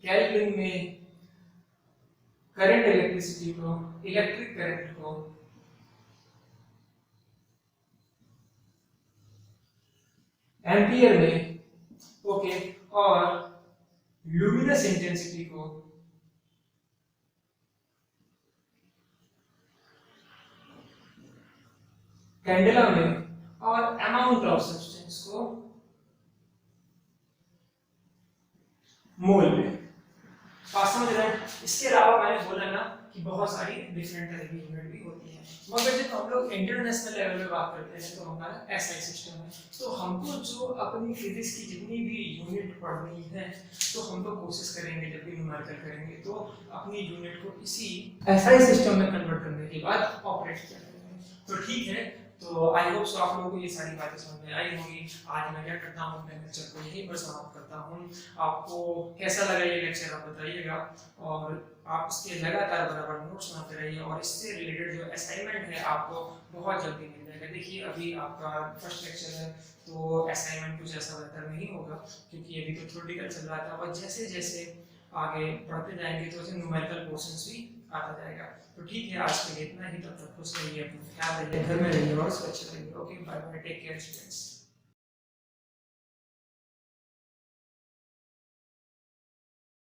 Speaker 1: केल्विन में, करंट इलेक्ट्रिसिटी को, इलेक्ट्रिक करंट को एम्पियर में, ओके, और लुमिनस इंटेंसिटी को कैंडेला में, और अमाउंट ऑफ सब्सटेंस को मोल में। बात समझ रहे हैं। इसके अलावा मैंने बोला ना कि बहुत सारी डिफरेंट तरह की यूनिट भी होती है, मगर जब हम लोग इंटरनेशनल लेवल पे बात करते हैं तो हमारा एसआई सिस्टम है। तो हमको जो अपनी फिजिक्स की जितनी भी यूनिट पढ़नी है तो हम लोग कोशिश करेंगे, जब भी न्यूमेरिकल करेंगे तो अपनी यूनिट को इसी एसआई सिस्टम में कन्वर्ट करने के बाद ऑपरेट किया करेंगे। तो ठीक है, तो आई होप सो आप लोगों को ये सारी बातें समझ में आई होंगी। आज मैं क्या करता हूँ, अपने लेक्चर को यहीं पर समाप्त करता हूँ। आपको कैसा लगा ये लेक्चर आप बताइएगा, और आप इसके लगातार बराबर नोट्स बनाते रहिए, और इससे रिलेटेड जो असाइनमेंट है आपको बहुत जल्दी मिल जाएगा। देखिए अभी आपका फर्स्ट लेक्चर है तो असाइनमेंट कुछ ऐसा बेहतर नहीं होगा, क्योंकि अभी तो थ्योरेटिकल चल रहा था, और जैसे जैसे आगे बढ़ते जाएंगे तो न्यूमेरिकल क्वेश्चंस भी आता जाएगा। तो ठीक है, आज के लिए इतना ही। तब तक खुश रहिए, अपना ख्याल रखिए, घर में रहिए और स्वच्छ रहिए। Okay, bye bye, take care students.